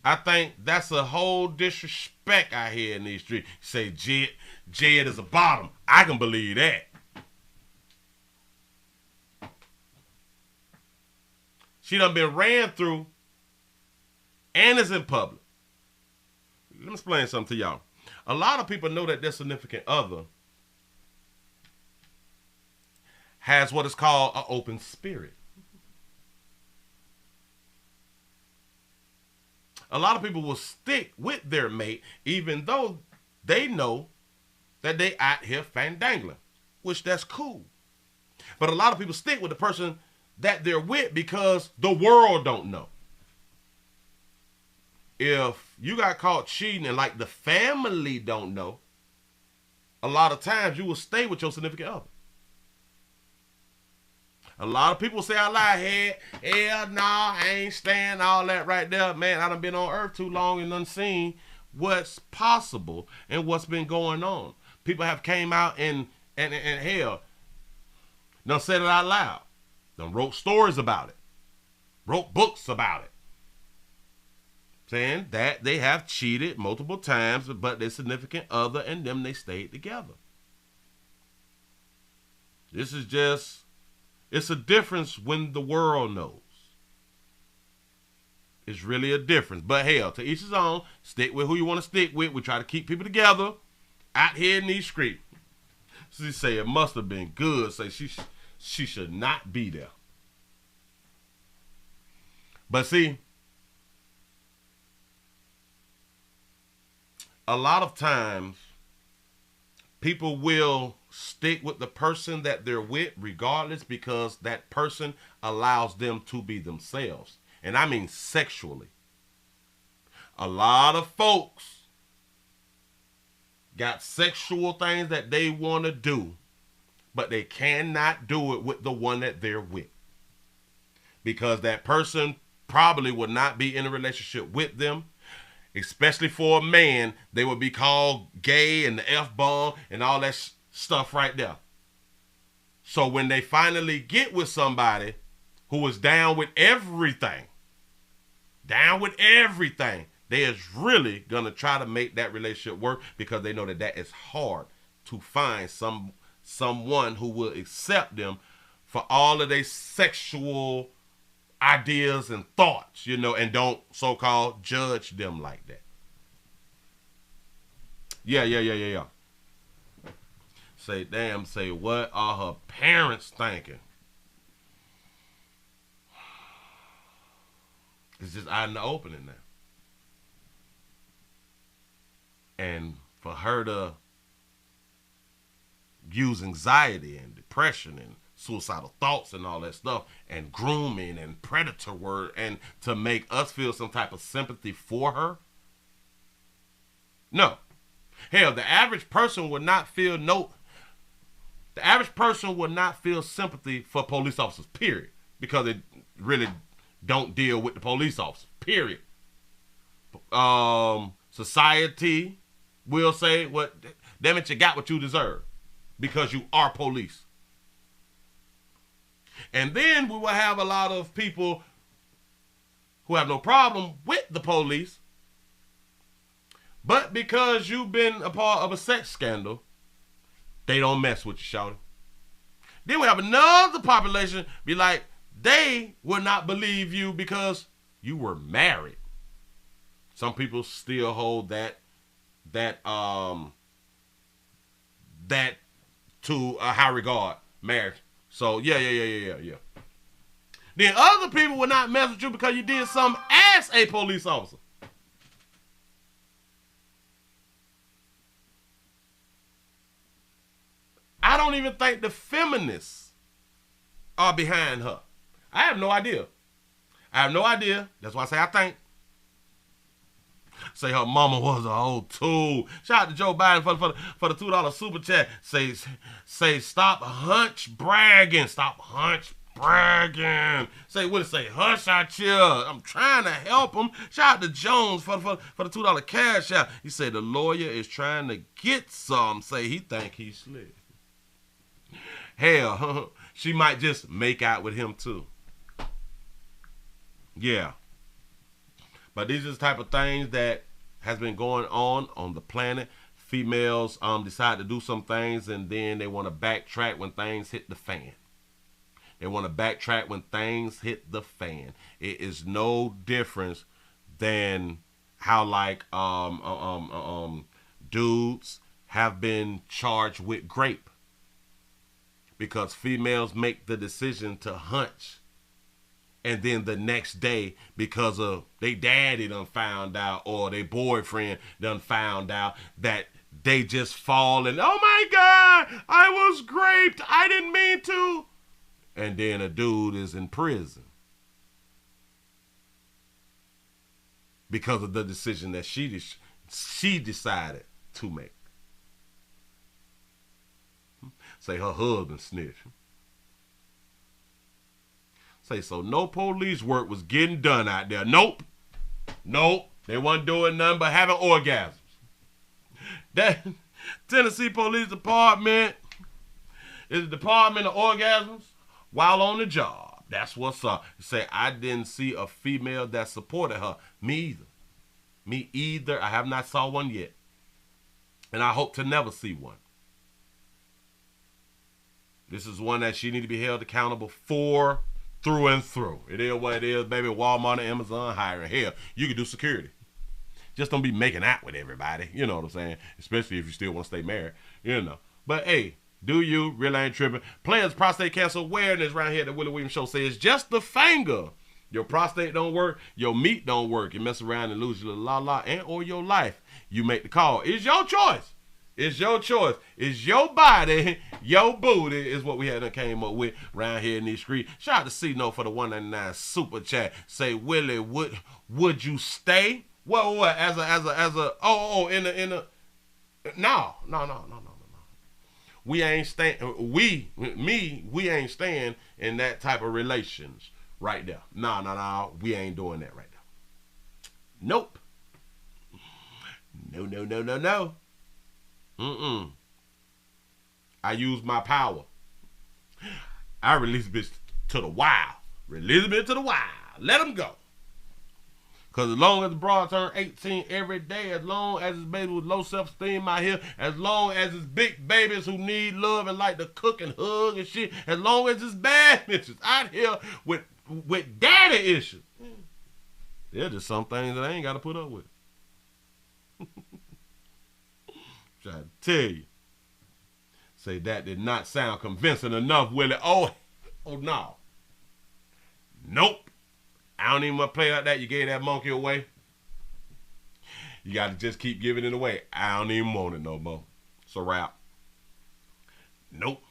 [SPEAKER 1] I think that's a whole disrespect out here in these streets. Say Jed is a bottom. I can believe that. She done been ran through and is in public. Let me explain something to y'all. A lot of people know that their significant other has what is called an open spirit. A lot of people will stick with their mate even though they know that they out here fandangling, which that's cool. But a lot of people stick with the person that they're with because the world don't know. If you got caught cheating and like the family don't know, a lot of times you will stay with your significant other. A lot of people say I lie. Hell no, I ain't staying, all that right there. Man, I done been on earth too long and done seen what's possible and what's been going on. People have came out and hell, done said it out loud. Done wrote stories about it. Wrote books about it. Saying that they have cheated multiple times, but their significant other and them, they stayed together. This is just... It's a difference when the world knows. It's really a difference. But hell, to each his own. Stick with who you want to stick with. We try to keep people together out here in these streets. She say it must have been good. Say she should not be there. But see, a lot of times people will stick with the person that they're with regardless because that person allows them to be themselves. And I mean sexually. A lot of folks got sexual things that they want to do but they cannot do it with the one that they're with. Because that person probably would not be in a relationship with them. Especially for a man, they would be called gay and the F-bomb and all that stuff right there. So when they finally get with somebody who is down with everything, they is really going to try to make that relationship work, because they know that that is hard to find someone who will accept them for all of their sexual ideas and thoughts, you know, and don't so-called judge them like that. Yeah. Say, damn, say, what are her parents thinking? It's just out in the opening now. And for her to use anxiety and depression and suicidal thoughts and all that stuff, and grooming and predator word, and to make us feel some type of sympathy for her? No. Hell, the average person would not feel sympathy for police officers, period. Because they really don't deal with the police officers, period. Society will say, "What? Damn it, you got what you deserve, because you are police." And then we will have a lot of people who have no problem with the police, but because you've been a part of a sex scandal, they don't mess with you, shawty. Then we have another population be like, they will not believe you because you were married. Some people still hold that to a high regard, marriage. So yeah. Then other people will not mess with you because you did something as a police officer. I don't even think the feminists are behind her. I have no idea. That's why I say I think. Say her mama was a whole tool. Shout out to Joe Biden for the $2 super chat. Say stop hunch bragging. Stop hunch bragging. Say Willie, say hush out here. I'm trying to help him. Shout out to Jones for the $2 cash out. He said the lawyer is trying to get some. Say he think he's slick. Hell, she might just make out with him too. Yeah. But these are the type of things that has been going on the planet. Females decide to do some things, and then they want to backtrack when things hit the fan. It is no difference than how like dudes have been charged with rape, because females make the decision to hunch. And then the next day, because of they daddy done found out, or their boyfriend done found out, that they just fall and, oh my God, I was raped. I didn't mean to. And then a dude is in prison because of the decision that she decided to make. Say her husband snitched. Say, so no police work was getting done out there. Nope. They wasn't doing nothing but having orgasms. That Tennessee Police Department is the Department of Orgasms while on the job. That's what's up. Say, I didn't see a female that supported her. Me either. I have not saw one yet. And I hope to never see one. This is one that she need to be held accountable for. Through and through. It is what it is, baby. Walmart and Amazon hiring. Hell, you can do security. Just don't be making out with everybody. You know what I'm saying? Especially if you still want to stay married. You know. But hey, do you? Really ain't tripping. Players prostate cancer awareness right here at the Willie Williams Show says just the finger. Your prostate don't work. Your meat don't work. You mess around and lose your la and or your life. You make the call. It's your choice. It's your choice. It's your body, your booty is what we had came up with around here in these streets. Shout out to C-No for the 199 super chat. Say, Willie, would you stay? What? No. we ain't we ain't staying in that type of relations right there. Nah, we ain't doing that right there. Nope. No. I use my power. I release bitch to the wild. Release bitch to the wild. Let them go. Because as long as the broad turn 18 every day, as long as his baby with low self-esteem out here, as long as his big babies who need love and like to cook and hug and shit, as long as his bad bitches out here with daddy issues, there's just some things that I ain't got to put up with. Try to tell you. Say that did not sound convincing enough, Willie. Oh no. Nope. I don't even want to play like that. You gave that monkey away. You got to just keep giving it away. I don't even want it no more. It's a wrap. Nope.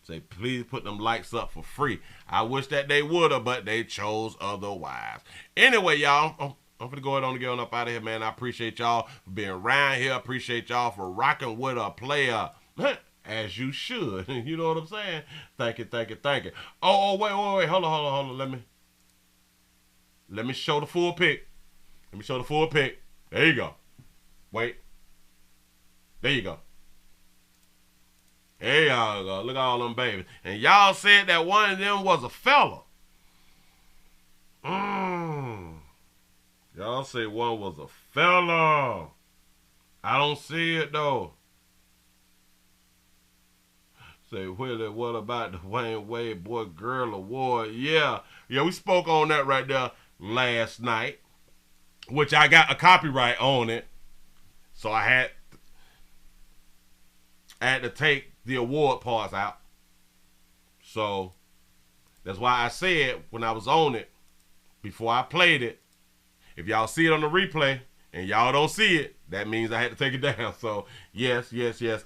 [SPEAKER 1] Say, please put them likes up for free. I wish that they would have, but they chose otherwise. Anyway, y'all, I'm going to go ahead on and get on up out of here, man. I appreciate y'all for being around here. I appreciate y'all for rocking with a player. As you should. You know what I'm saying? Thank you. Oh, wait. Hold on. Let me show the full pic. There you go. Wait. There you go. There y'all go. Look at all them babies. And y'all said that one of them was a fella. Y'all say one was a fella. I don't see it though. Say, Willie, what about the Wayne Wade Boy Girl Award? Yeah, we spoke on that right there last night, which I got a copyright on it. So I had to take the award parts out. So that's why I said when I was on it, before I played it, if y'all see it on the replay and y'all don't see it, that means I had to take it down. So yes,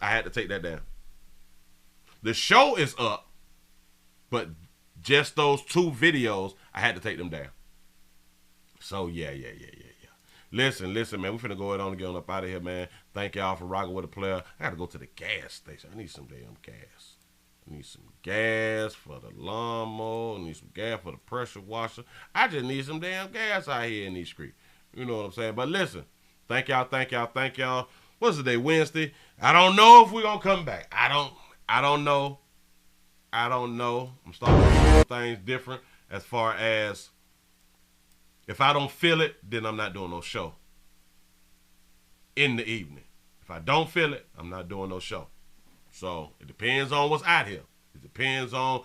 [SPEAKER 1] I had to take that down. The show is up, but just those 2 videos, I had to take them down. So, yeah. Listen, man. We finna go ahead on and get on up out of here, man. Thank y'all for rocking with a player. I gotta go to the gas station. I need some damn gas. I need some gas for the lawnmower. I need some gas for the pressure washer. I just need some damn gas out here in these streets. You know what I'm saying? But listen, thank y'all. What's the day? Wednesday? I don't know if we're gonna come back. I don't know. I'm starting to do things different as far as if I don't feel it, then I'm not doing no show in the evening. If I don't feel it, I'm not doing no show. So it depends on what's out here. It depends on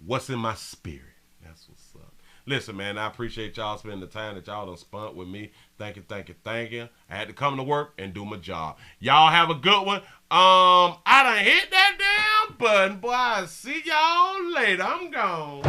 [SPEAKER 1] what's in my spirit. That's what's up. Listen, man, I appreciate y'all spending the time that y'all done spent with me. Thank you. I had to come to work and do my job. Y'all have a good one. I done hit that damn button. Boy, I see y'all later. I'm gone.